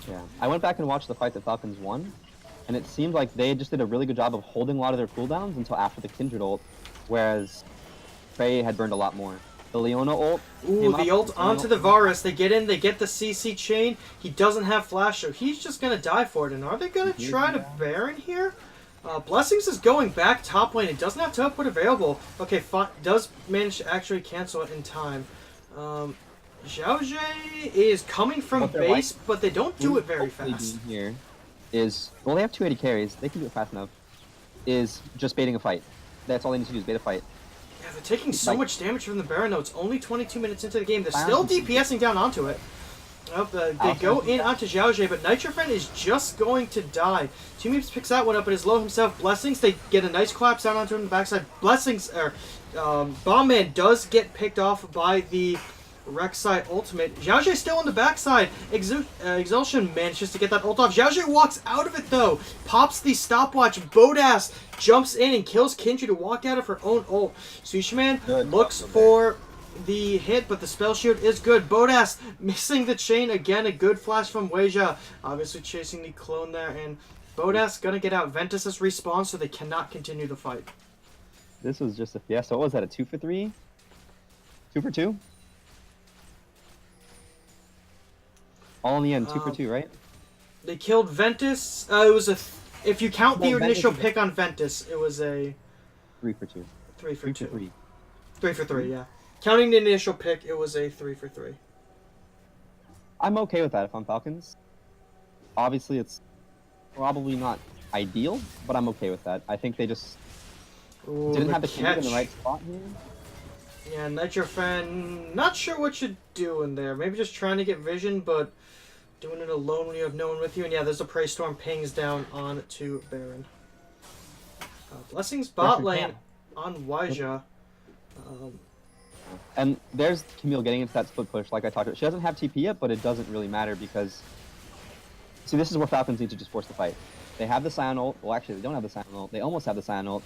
Yeah, I went back and watched the fight that Falcons won, and it seemed like they just did a really good job of holding a lot of their cooldowns until after the Kindred ult, whereas Prae had burned a lot more. The Leona ult. Ooh, the ult onto the Varus. They get in, they get the CC chain. He doesn't have flash, so he's just going to die for it. And are they going to try to Baron here? Blessings is going back top lane. It doesn't have teleport available. Okay, does manage to actually cancel it in time. Xiaojie is coming from base, but they don't do it very fast. Here is, well, they have 280 carries. They can do it fast enough. Is just baiting a fight. That's all they need to do is bait a fight. Yeah, they're taking so much damage from the Baron, though. It's only 22 minutes into the game. They're still DPSing down onto it. Nope, they go in onto Xiaojie, but Nitrofen is just going to die. Two Meeps picks that one up, but is low himself. Blessings, they get a nice collapse down onto him on the backside. Blessings, Bomb Man does get picked off by the Rek'Sai ultimate. Xiaojie still on the backside. Exulsion manages to get that ult off. Xiaojie walks out of it though. Pops the stopwatch. Bodas jumps in and kills Kindred to walk out of her own ult. Sushiman looks for the hit, but the spell shield is good. Bodas missing the chain again. A good flash from Weija. Obviously chasing the clone there, and Bodas gonna get out. Ventus has respawned, so they cannot continue the fight. This was just a fiesta. What was that, a 2 for 3? 2 for 2? All in the end, 2 for 2, right? They killed Ventus. It was a... if you count the initial pick on Ventus, it was a... 3 for 2. 3 for 2. 3. 3 for 3, yeah. Counting the initial pick, it was a 3 for 3. I'm okay with that if I'm Falcons. Obviously, it's probably not ideal, but I'm okay with that. I think they just didn't have the catch in the right spot here. Yeah, Nitrofen, not sure what you're doing there. Maybe just trying to get vision, but doing it alone when you have no one with you. And yeah, there's a Prae Storm pings down on to Baron. Blessings bot lane on Weija. And there's Camille getting into that split push like I talked about. She doesn't have TP yet, but it doesn't really matter because... see, this is where Falcons need to just force the fight. They have the Scion ult. Well, actually, they don't have the Scion ult. They almost have the Scion ult.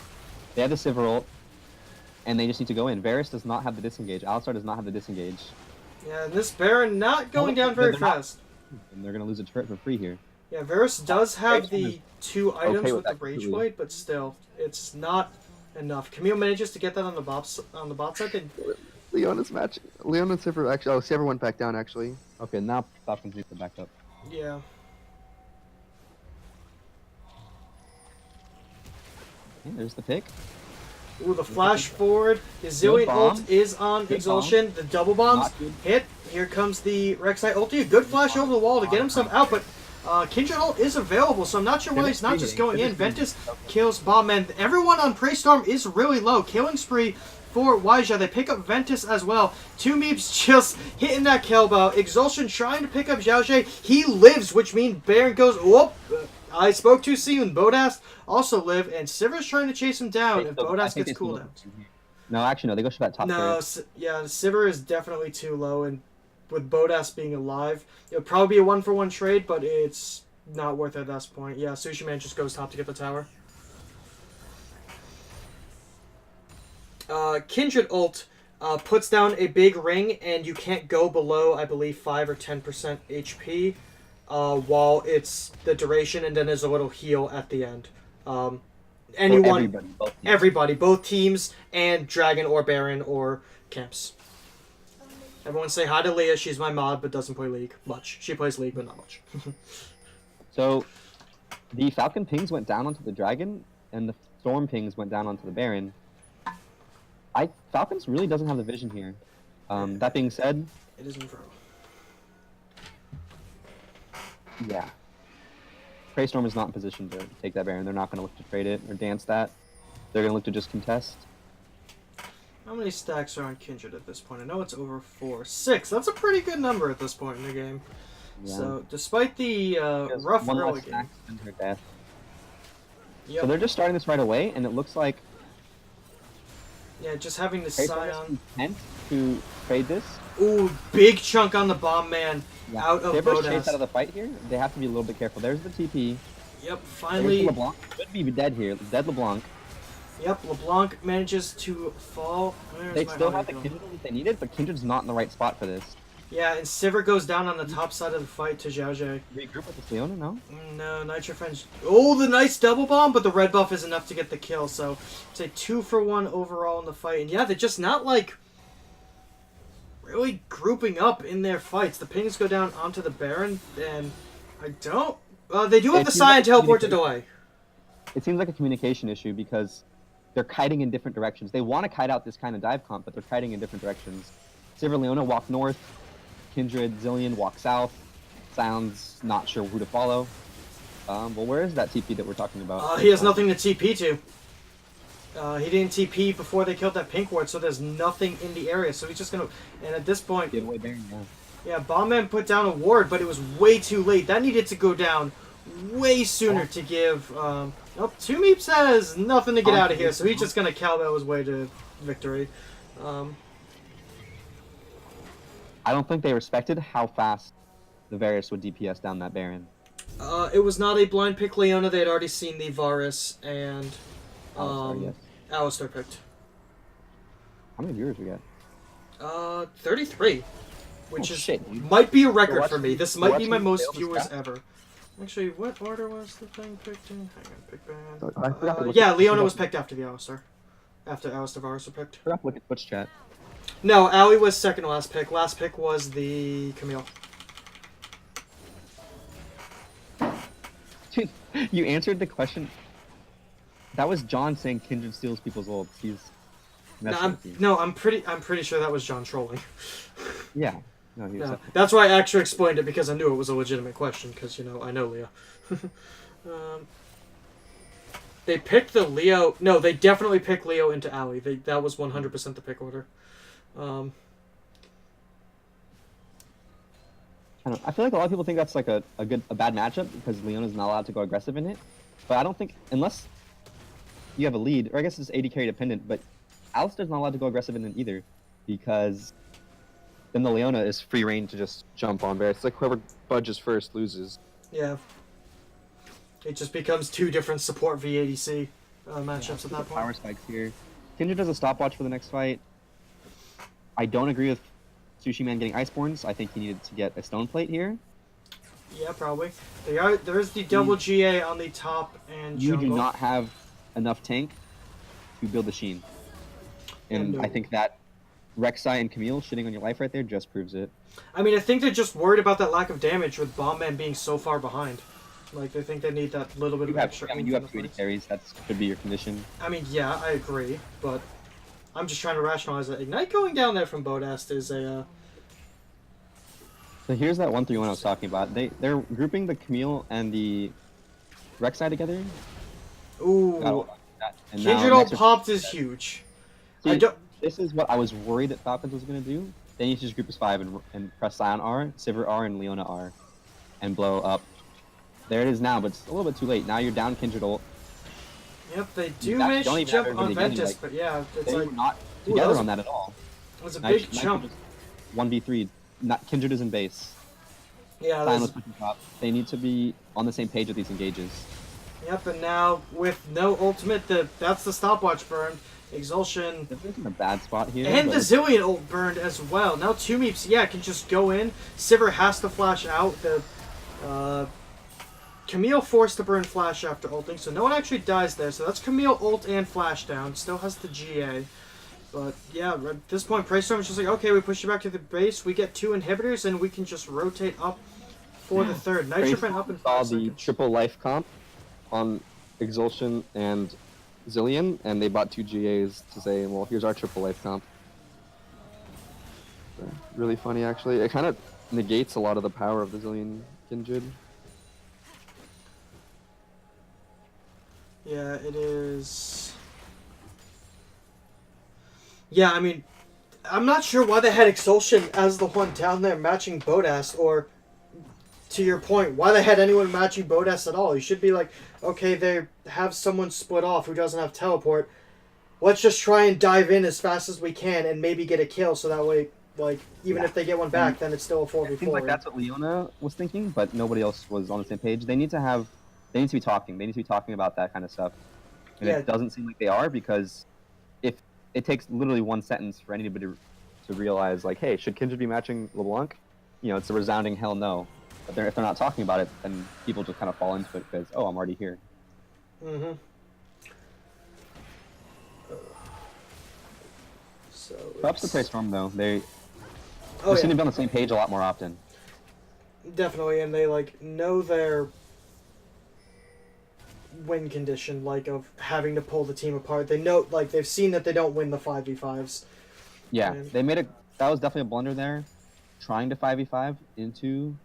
They have the Sivir ult. And they just need to go in. Varus does not have the disengage. Alistar does not have the disengage. Yeah, and this Baron not going down very fast. And they're going to lose a turret for free here. Yeah, Varus does have the 2 items with the Rage Blade, but still, it's not enough. Camille manages to get that on the bot side. Leona's matching. Leona and Sivir actually... oh, Sivir went back down, actually. Okay, now Falcons need to back up. Yeah. Okay, there's the pick. Ooh, the flash forward. The Zillion ult is on Exulsion. The double bombs hit. Here comes the Rek'Sai ulti. A good flash over the wall to get himself out, but Kindred ult is available, so I'm not sure why he's not just going in. Ventus kills Bombman. Everyone on Prae Storm is really low. Killing spree for Weija. They pick up Ventus as well. Two Meeps just hitting that Kelba. Exulsion trying to pick up Xiaojie. He lives, which means Baron goes, whoop. I spoke too soon. Bodas also live, and Sivir's trying to chase him down if Bodas gets cooldown. No, actually, no. They go for that top turret. Yeah, Sivir is definitely too low, and with Bodas being alive, it would probably be a 1-for-1 trade, but it's not worth it at this point. Yeah, Sushi Man just goes top to get the tower. Kindred ult puts down a big ring, and you can't go below, I believe, 5 or 10% HP. While it's the duration, and then there's a little heal at the end. Anyone, everybody, both teams, and Dragon or Baron or Camps. Everyone say hi to Leah. She's my mod, but doesn't play League much. She plays League, but not much. So, the Falcon pings went down onto the Dragon, and the Storm pings went down onto the Baron. Falcons really doesn't have the vision here. That being said, it is in pro. Yeah. Prae Storm is not in position to take that Baron. They're not going to look to trade it or dance that. They're going to look to just contest. How many stacks are on Kindred at this point? I know it's over 4. 6. That's a pretty good number at this point in the game. Yeah. So, despite the rough early game. Her death. Yep. So they're just starting this right away, and it looks like Yeah, just having the Prae Scion. intent to trade this. Ooh, big chunk on the bomb man. Yeah. Out of If they ever Bodas. chase out of the fight here, they have to be a little bit careful. There's the TP. Yep, There's finally. the LeBlanc. Should be dead here. Dead LeBlanc. Yep, LeBlanc manages to fall. They still have the Kindred if they need it, but Kindred's not in the right spot for this. Yeah, and Sivir goes down on the top side of the fight to Zhao Zhe. Regroup with the Leona, no? No, Nitrofen's... Oh, the nice double bomb, but the red buff is enough to get the kill, so it's a 2-for-1 overall in the fight. And yeah, they're just not, like, really grouping up in their fights. The pings go down onto the Baron, and I don't... they do have the Scion teleport to delay. It seems like a communication issue because they're kiting in different directions. They want to kite out this kind of dive comp, but they're kiting in different directions. Sivir Leona walk north, Kindred Zillion walk south. Sounds not sure who to follow. Well, where is that TP that we're talking about? He has nothing to TP to. He didn't TP before they killed that pink ward, so there's nothing in the area. So he's just gonna... And at this point... Get away Baron, yeah. Yeah, Bombman put down a ward, but it was way too late. That needed to go down way sooner to give... Nope, Two Meeps has nothing to get out of here, so he's just gonna cowbell his way to victory. I don't think they respected how fast the Varus would DPS down that Baron. It was not a blind pick Leona. They had already seen the Varus and Alistar picked. How many viewers we got? 33, which shit, might be a record for me. watching- This we're might be my watching most sales viewers stats? ever. Actually, what order was the thing picked in? Hang on, pick band. I forgot to look Yeah, at- Leona was picked after the Alistar. After Alistar Varus were picked. I forgot to look at Twitch chat. No, Ali was second to last pick. Last pick was the Camille. Dude, you answered the question. That was John saying Kindred steals people's ults. He's I'm pretty sure that was John trolling. Yeah. No, he was No, that's why I actually explained it, because I knew it was a legitimate question, because, you know, I know Leo. They picked the Leo... No, they definitely picked Leo into Ali. That was 100% the pick order. I don't know. I feel like a lot of people think that's like a bad matchup because Leona's not allowed to go aggressive in it. But I don't think, unless you have a lead, or I guess it's AD carry dependent, but Alistar's not allowed to go aggressive in it either because then the Leona is free reign to just jump on Bear. It's like whoever budges first loses. Yeah. It just becomes two different support VADC matchups at that point. power spikes here. Kindred does a stopwatch for the next fight. I don't agree with Sushi Man getting Iceborns. I think he needed to get a Stone Plate here. Yeah, probably. There's the double GA on the top and You jungle. do not have enough tank to build the Sheen. And No. I think that Rek'Sai and Camille shitting on your life right there just proves it. I mean, I think they're just worried about that lack of damage with Bombman being so far behind. Like, they think they need that little bit of extra. You have oomph 2 in AD the fights. carries. That should be your condition. I mean, yeah, I agree, but I'm just trying to rationalize that. Ignite going down there from Bodast is a... So here's that 1-3-1 I was talking about. They're grouping the Camille and the Rek'Sai together. Ooh. And now Kindred ult next- popped is huge. See, I don't... This is what I was worried that Falcons was going to do. They need to just group as 5 and press Scion R, Sivir R, and Leona R, and blow up. There it is now, but it's a little bit too late. Now you're down Kindred ult. Yep, they do You manage don't to even jump have on everybody again, Ventus, like, but yeah, it's They like... were not Ooh, together that was- on that at all. It was a Now- big now jump. 1v3. Not Kindred is in base. Yeah, Scion that's... was pushing top. They need to be on the same page with these engages. Yep, and now with no ultimate, that's the stopwatch burn. Exulsion... They're in a bad spot here. And the but Zillion ult burned as well. Now Two Meeps, yeah, can just go in. Sivir has to flash out. The Camille forced to burn flash after ulting, so no one actually dies there. So that's Camille ult and flash down. Still has the GA. But yeah, at this point, Prae Storm is just like, okay, we push you back to the base. We get 2 inhibitors, and we can just rotate up for the third. Nitrofen up in Saw 5 the seconds. triple life comp on Exulsion and Zillion, and they bought 2 GAs to say, well, here's our triple life comp. Really funny, actually. It kind of negates a lot of the power of the Zillion Kindred. Yeah, it is. Yeah, I mean, I'm not sure why they had Exulsion as the one down there matching Bodas, or, to your point, why they had anyone matching Bodas at all. You should be like, okay, they have someone split off who doesn't have teleport. let's just try and dive in as fast as we can and maybe get a kill, so that way, like, even if they get one back, then it's still a 4v4. It seems like that's what Leona was thinking, but nobody else was on the same page. They need to be talking. They need to be talking about that kind of stuff. And it doesn't seem like they are, because if it takes literally one sentence for anybody to realize, like, hey, should Kindred be matching LeBlanc? You know, it's a resounding hell no. But if they're not talking about it, then people just kind of fall into it because, oh, I'm already here. Mm-hmm. So Props to Prae Storm, though. They Oh, seem to be on the same page a lot more often. Definitely, and they, like, know their win condition, like, of having to pull the team apart. They know, like, they've seen that they don't win the 5v5s. Yeah, And they made that was definitely a blunder there, trying to 5v5 into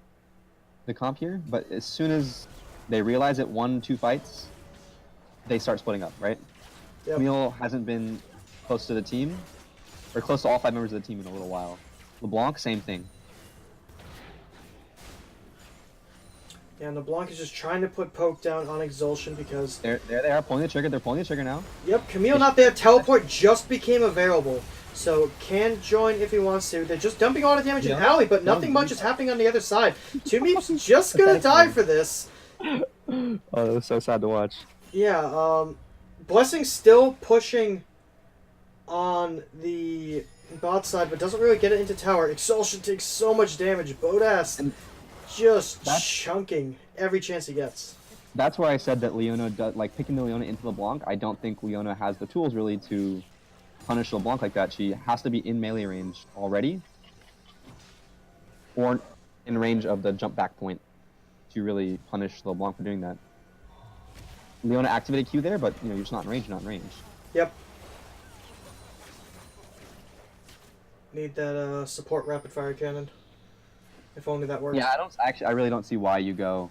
the comp here, but as soon as they realize it 1-2 fights, they start splitting up, right? Yep. Camille hasn't been close to the team, or close to all 5 members of the team in a little while. LeBlanc, same thing. Yeah, and LeBlanc is just trying to put Poke down on Exulsion because... There they are, pulling the trigger. They're pulling the trigger now. Yep, Camille not there. Teleport just became available. So, can join if he wants to. They're just dumping a lot of damage in Alley, but nothing much is happening on the other side. Tumeep's just gonna die for this. Oh, that was so sad to watch. Yeah, Blessing's still pushing on the bot side, but doesn't really get it into tower. Exulsion takes so much damage. Bodas just chunking every chance he gets. That's why I said that Leona, like, picking the Leona into LeBlanc, I don't think Leona has the tools really to punish LeBlanc like that. She has to be in melee range already, or in range of the jump back point to really punish LeBlanc for doing that. Leona activated Q there, but you know, you're just not in range, you're not in range. Yep. Need that support rapid fire cannon. If only that worked. Yeah, I really don't see why you go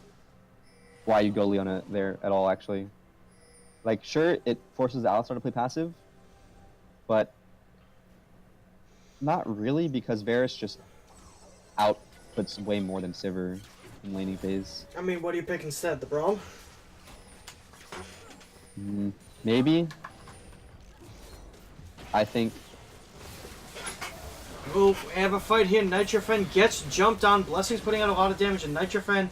Leona there at all, actually. Like, sure, it forces the Alistar to play passive, but not really, because Varus just outputs way more than Sivir in laning phase. I mean, what do you pick instead? The Braum? Maybe. I think... We'll have a fight here. Nitrofen gets jumped on. Blessing's putting out a lot of damage, and Nitrofen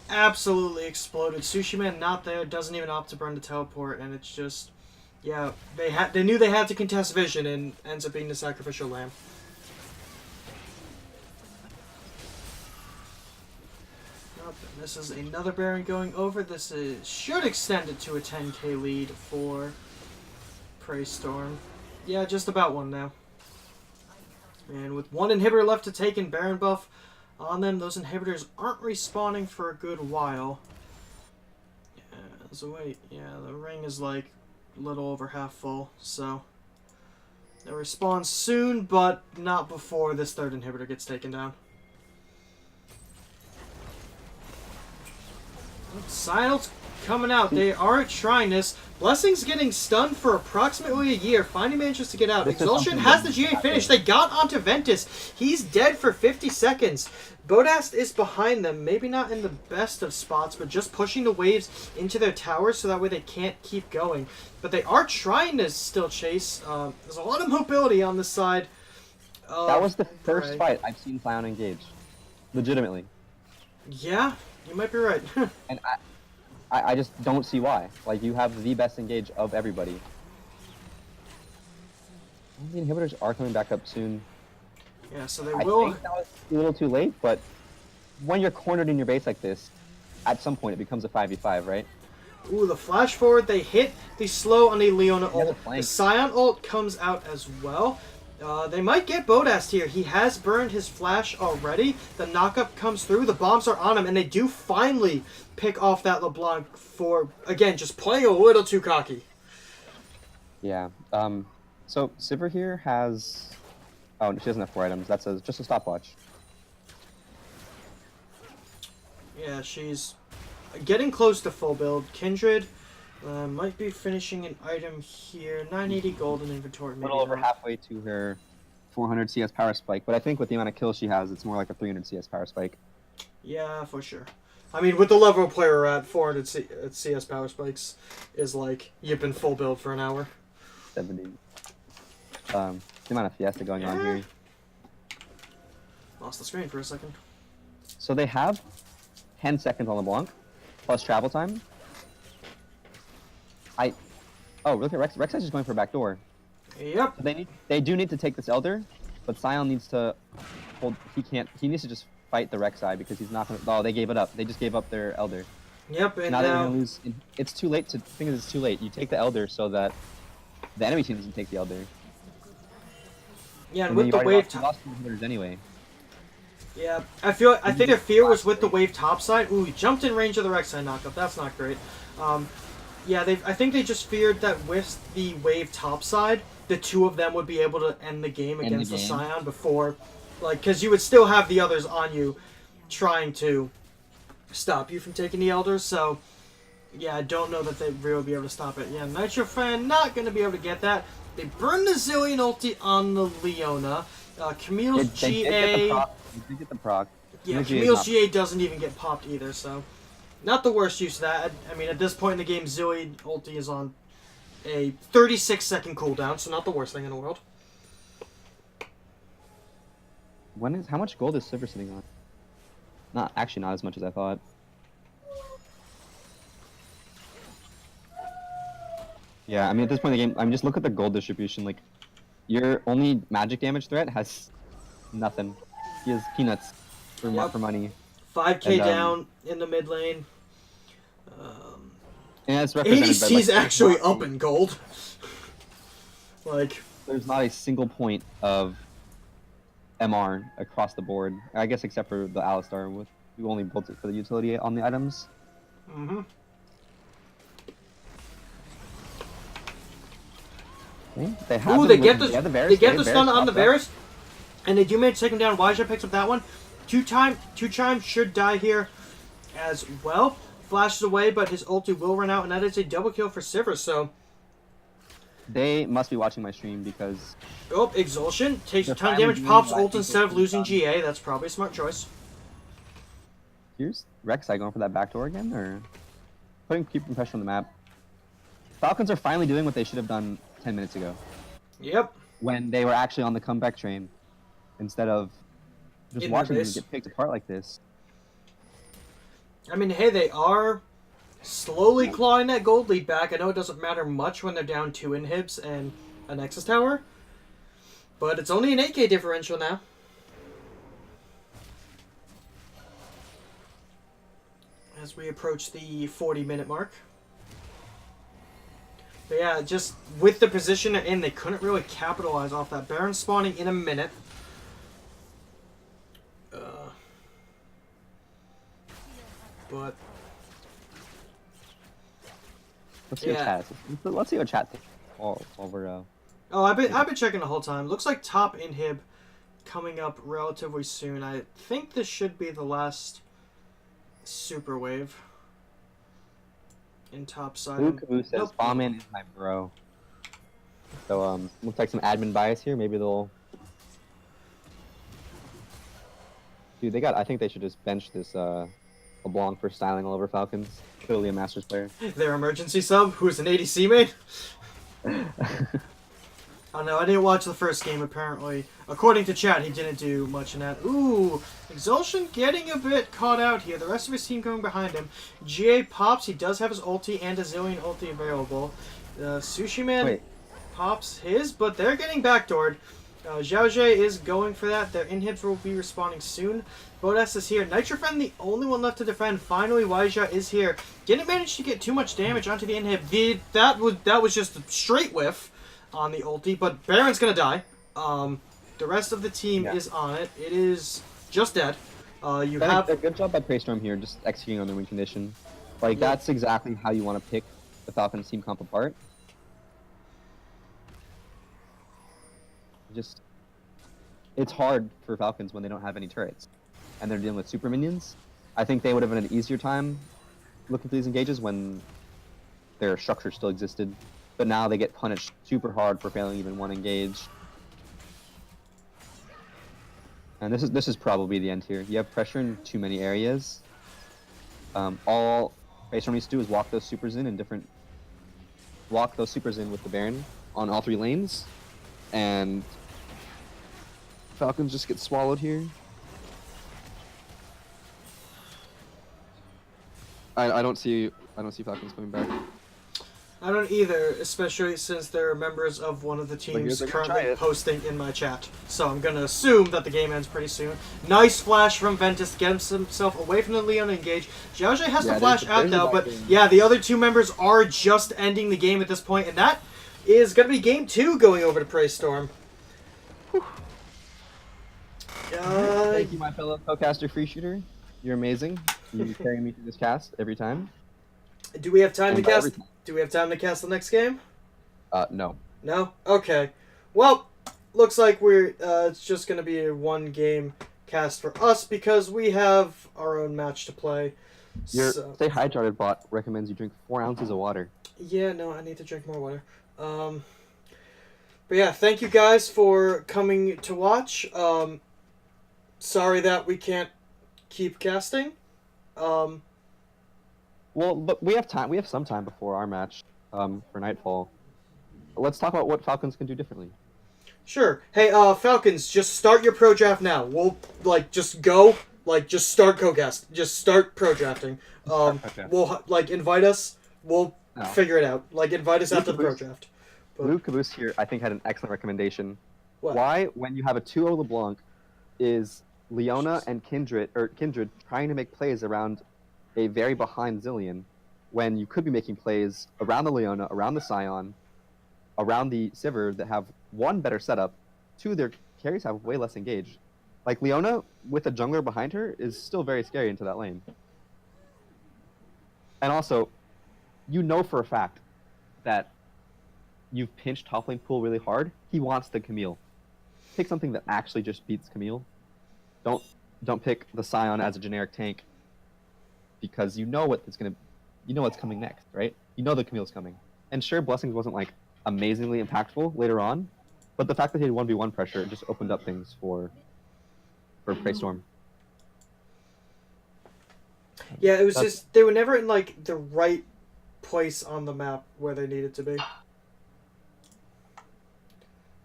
absolutely exploded. Sushi Man not there, doesn't even opt to burn the teleport, and it's just... Yeah, they knew they had to contest Vision, and ends up being the sacrificial lamb. This is another Baron going over. This should extend it to a 10k lead for Prae Storm. Yeah, just about one now. And with one inhibitor left to take in Baron buff on them, those inhibitors aren't respawning for a good while. Yeah, so wait, yeah, the ring is like a little over half full, so they'll respawn soon, but not before this third inhibitor gets taken down. Silence coming out. They aren't trying this. Blessing's getting stunned for approximately a year. Finally manages to get out. Exulsion has the GA finish. They got onto Ventus. He's dead for 50 seconds. Bodast is behind them. Maybe not in the best of spots, but just pushing the waves into their towers so that way they can't keep going. But they are trying to still chase. There's a lot of mobility on this side. That was the first fight I've seen Clown engage. Legitimately. Yeah, you might be right. And I just don't see why. Like, you have the best engage of everybody. The inhibitors are coming back up soon. Yeah, so they will... I think that was a little too late, but when you're cornered in your base like this, at some point it becomes a 5v5, right? Ooh, the flash forward. They hit the slow on the Leona ult. The Scion ult comes out as well. They might get Bodast here. He has burned his flash already. The knockup comes through. The bombs are on him, and they do finally pick off that LeBlanc for, again, just playing a little too cocky. Yeah. So Sivir here has... Oh, she doesn't have 4 items. That's just a stopwatch. Yeah, she's getting close to full build. Kindred might be finishing an item here. 980 gold in inventory. A little over halfway to her 400 CS power spike, but I think with the amount of kills she has, it's more like a 300 CS power spike. Yeah, for sure. I mean, with the level of player we're at, 400 CS power spikes is like you've been full build for an hour. 70. The amount of fiesta going on here. Lost the screen for a second. So they have 10 seconds on LeBlanc, plus travel time. Oh, look at Rex. Rex is just going for a backdoor. Yep. So they do need to take this Elder, but Sion needs to hold. He needs to just fight the Rek'Sai because he's not gonna. Oh, they gave it up. They just gave up their Elder. Yep. And Now they're gonna lose. It's too late to. The thing is, it's too late. You take the Elder so that the enemy team doesn't take the Elder. Yeah, and then with you the already wave lost 200 anyway. Yeah, I think their fear was with the wave topside. Ooh, he jumped in range of the Rek'Sai knockup. That's not great. Yeah, I think they just feared that with the wave topside, the two of them would be able to end the game against the Scion before, like, because you would still have the others on you, trying to stop you from taking the Elders. So, yeah, I don't know that they really will be able to stop it. Yeah, Nitro Fan not going to be able to get that. They burn the Zillion ulti on the Leona. Camille's GA. They get the proc. Yeah, Camille's GA doesn't even get popped either, so not the worst use of that. I mean, at this point in the game, Zillion ulti is on a 36-second cooldown, so not the worst thing in the world. How much gold is Silver sitting on? Not as much as I thought. Yeah, I mean, at this point in the game, I mean, just look at the gold distribution. Like, your only magic damage threat has nothing. He has peanuts for money. 5k down in the mid lane. And it's represented by, ADC's actually up in gold. Like, there's not a single point of MR across the board. I guess except for the Alistar, who only built it for the utility on the items. Mm-hmm. They have Ooh, they get the stun on the Varus, and they do manage to take him down. Waja picks up that one. Two Chime should die here as well. Flashes away, but his ulti will run out, and that is a double kill for Sivir. So they must be watching my stream because Exhaustion takes a ton of damage. Pops ult instead of losing GA. That's probably a smart choice. Here's Rek'Sai going for that backdoor again, or keeping pressure on the map. Falcons are finally doing what they should have done 10 minutes ago. Yep. When they were actually on the comeback train, instead of just watching them get picked apart like this. I mean, hey, they are slowly clawing that gold lead back. I know it doesn't matter much when they're down 2 inhibs and a Nexus Tower, but it's only an 8k differential now. As we approach the 40-minute mark. But yeah, just with the position they're in, they couldn't really capitalize off that. Baron spawning in a minute. But let's see what chat. Let's see what chat thinks while we're. Oh, I've been checking the whole time. Looks like top inhib coming up relatively soon. I think this should be the last super wave in top side. Who says Bombman is my bro. So looks like some admin bias here. Maybe they'll. Dude, I think they should just bench this LeBlanc for styling all over Falcons. Clearly a Masters player. Their emergency sub, who's an ADC main. Oh no, I didn't watch the first game apparently. According to chat, he didn't do much in that. Ooh, Exhaustion getting a bit caught out here. The rest of his team coming behind him. GA pops, he does have his ulti and a Zillion ulti available. Sushi Man pops his, but they're getting backdoored. Xiaojie is going for that. Their inhibs will be respawning soon. Bodas is here. Nitrofen, the only one left to defend. Finally, Waja is here. Didn't manage to get too much damage onto the inhib. That was just a straight whiff on the ulti, but Baron's gonna die. The rest of the team is on it. It is just dead. You have a good job by Prae here, just executing on the win condition. Like that's exactly how you want to pick the Falcons team comp apart. It's hard for Falcons when they don't have any turrets, and they're dealing with super minions. I think they would have had an easier time looking for these engages when their structure still existed, but now they get punished super hard for failing even one engage. And this is probably the end here. You have pressure in too many areas. All Prae needs to do is walk those supers in with the Baron, on all 3 lanes, and Falcons just get swallowed here. I don't see Falcons coming back. I don't either, especially since there are members of one of the teams currently posting in my chat. So I'm going to assume that the game ends pretty soon. Nice flash from Ventus, gets himself away from the Leon engage. Xiaojie has to flash out now, but yeah, the other 2 members are just ending the game at this point, and that is going to be game 2 going over to Prae Storm. Thank you, my fellow co-caster free shooter. You're amazing. You carry me through this cast every time. Do we have time to cast? Do we have time to cast the next game? No. No? Okay. Well, looks like we're it's just going to be a 1-game cast for us because we have our own match to play. Your Stay Hydrated bot recommends you drink 4 ounces of water. Yeah, no, I need to drink more water. But yeah, thank you guys for coming to watch. Sorry that we can't keep casting. Well, but we have time. We have some time before our match for Nightfall. Let's talk about what Falcons can do differently. Sure. Hey, Falcons, just start your pro draft now. We'll just go. Just start co-cast. Just start pro drafting. We'll invite us. We'll figure it out. Invite us after the pro draft. Blue Caboose here, I think, had an excellent recommendation. What? Why, when you have a 2-0 LeBlanc, is Leona and Kindred trying to make plays around a very behind Zilean, when you could be making plays around the Leona, around the Scion, around the Sivir that have 1 better setup, 2 their carries have way less engaged. Leona with a jungler behind her is still very scary into that lane. And also, you know for a fact that you've pinched top lane pool really hard. He wants the Camille. Pick something that actually just beats Camille. Don't pick the Scion as a generic tank, because you know what's coming next, right? You know the Camille's coming. And sure, Blessings wasn't amazingly impactful later on, but the fact that he had 1v1 pressure just opened up things for Prae Storm. Yeah, it was just they were never in the right place on the map where they needed to be.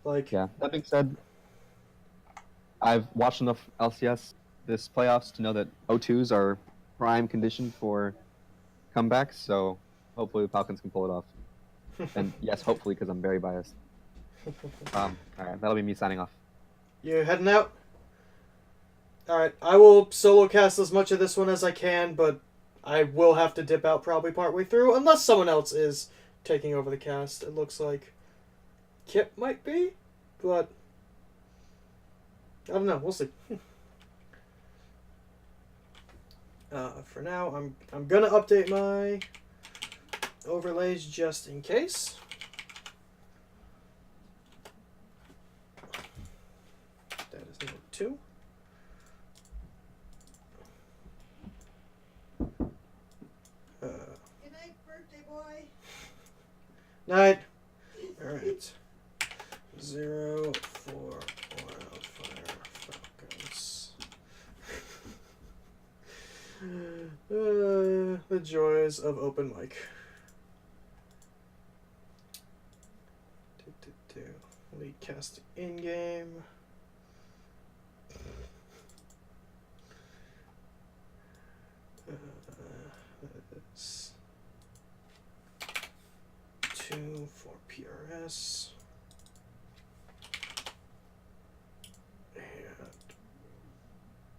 Yeah. That being said, I've watched enough LCS this playoffs to know that O2s are prime condition for comebacks, so hopefully the Falcons can pull it off. And yes, hopefully, because I'm very biased. Alright, that'll be me signing off. You heading out? Alright, I will solo cast as much of this one as I can, but I will have to dip out probably partway through, unless someone else is taking over the cast. It looks like Kip might be, but I don't know. We'll see. For now, I'm gonna update my overlays just in case. That is number 2. Good night, birthday boy. Night. All right. 0 for Wildfire Falcons. The joys of open mic. Lead cast in game. That's 2 for PRS. And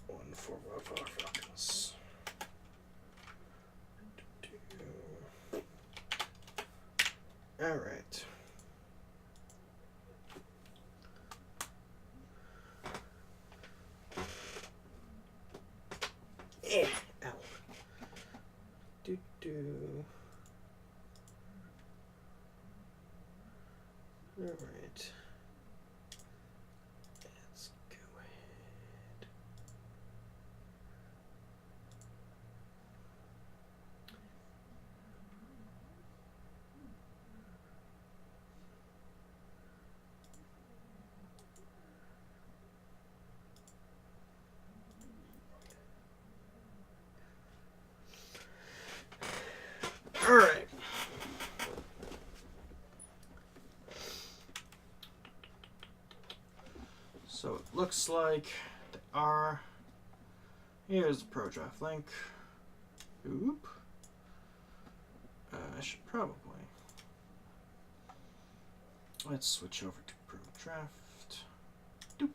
1 for Wildfire Falcons. Alright. Ow. Alright. Let's go ahead. Alright. looks like they are. Here's the pro draft link. Oop. I should probably. Let's switch over to pro draft. Doop.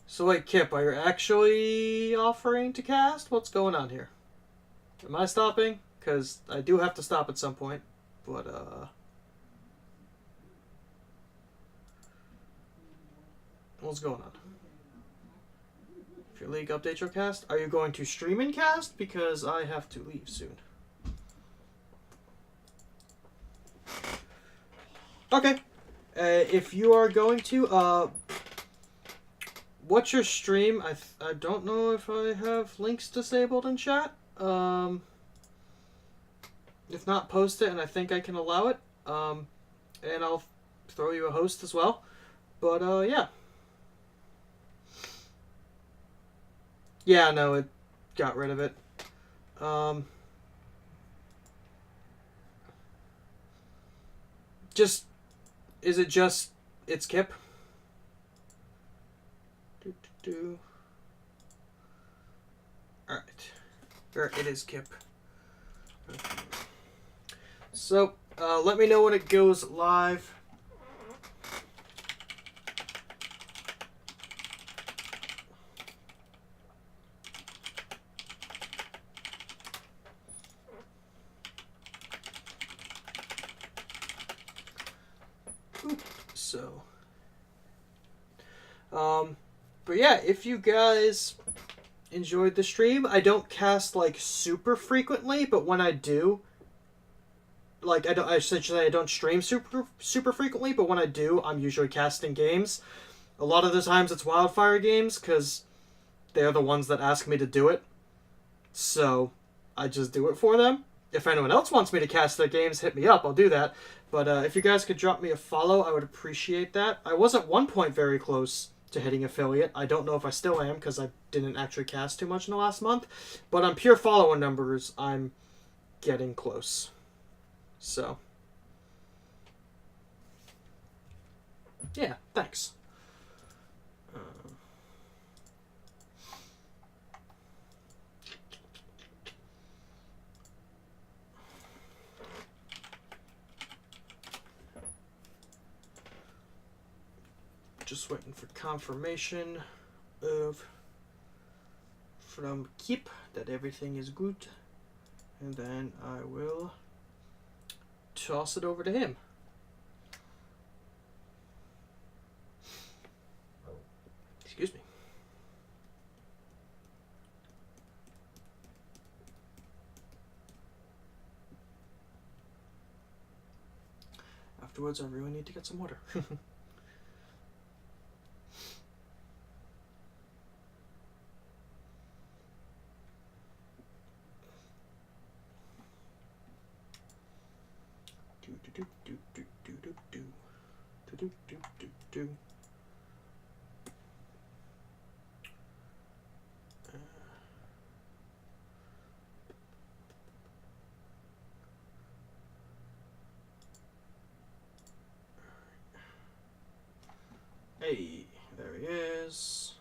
So wait, Kip, are you actually offering to cast? What's going on here? Am I stopping? Because I do have to stop at some point. But, what's going on? If your league updates your cast, are you going to stream and cast? Because I have to leave soon. Okay. If you are going to, what's your stream? I don't know if I have links disabled in chat. If not, post it, and I think I can allow it. And I'll throw you a host as well. But, yeah. Yeah, no, it got rid of it. Is it just, it's Kip? Alright. It is Kip. Okay. So, let me know when it goes live. So, but yeah, if you guys enjoyed the stream, I don't cast like super frequently, but when I do, like I don't stream super frequently, but when I do, I'm usually casting games. A lot of the times it's Wildfire games because they're the ones that ask me to do it, so I just do it for them. If anyone else wants me to cast their games, hit me up. I'll do that. But if you guys could drop me a follow, I would appreciate that. I was at one point very close to hitting affiliate. I don't know if I still am because I didn't actually cast too much in the last month. But on pure follower numbers, I'm getting close. So, yeah, thanks. Just waiting for confirmation from Kip that everything is good, and then I will toss it over to him. Excuse me. Afterwards, I really need to get some water. Hey, there he is.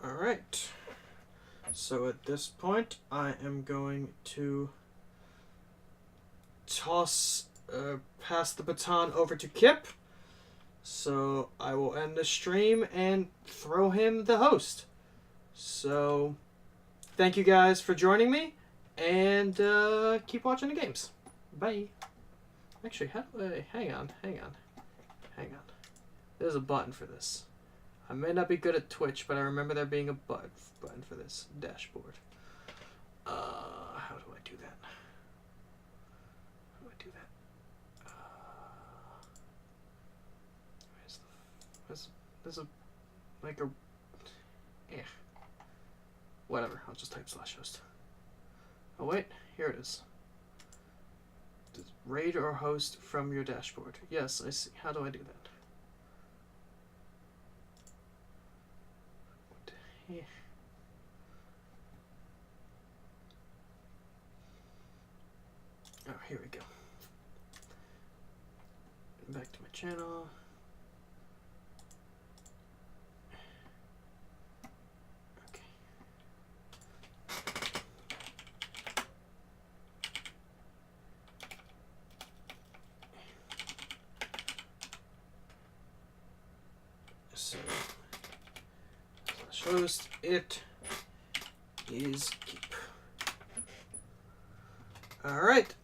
Alright. So at this point, I am going to pass the baton over to Kip. So I will end the stream and throw him the host. So thank you guys for joining me, and keep watching the games. Bye. Actually, how do I... Hang on. There's a button for this. I may not be good at Twitch, but I remember there being a button for this dashboard. How do I do that? There's a... like a... Yeah. Whatever, I'll just type /host. Oh wait, here it is. Raid or host from your dashboard. Yes, I see. How do I do that? Yeah. Oh, here we go. Back to my channel. Okay. So, slash host, it is keep. Alright,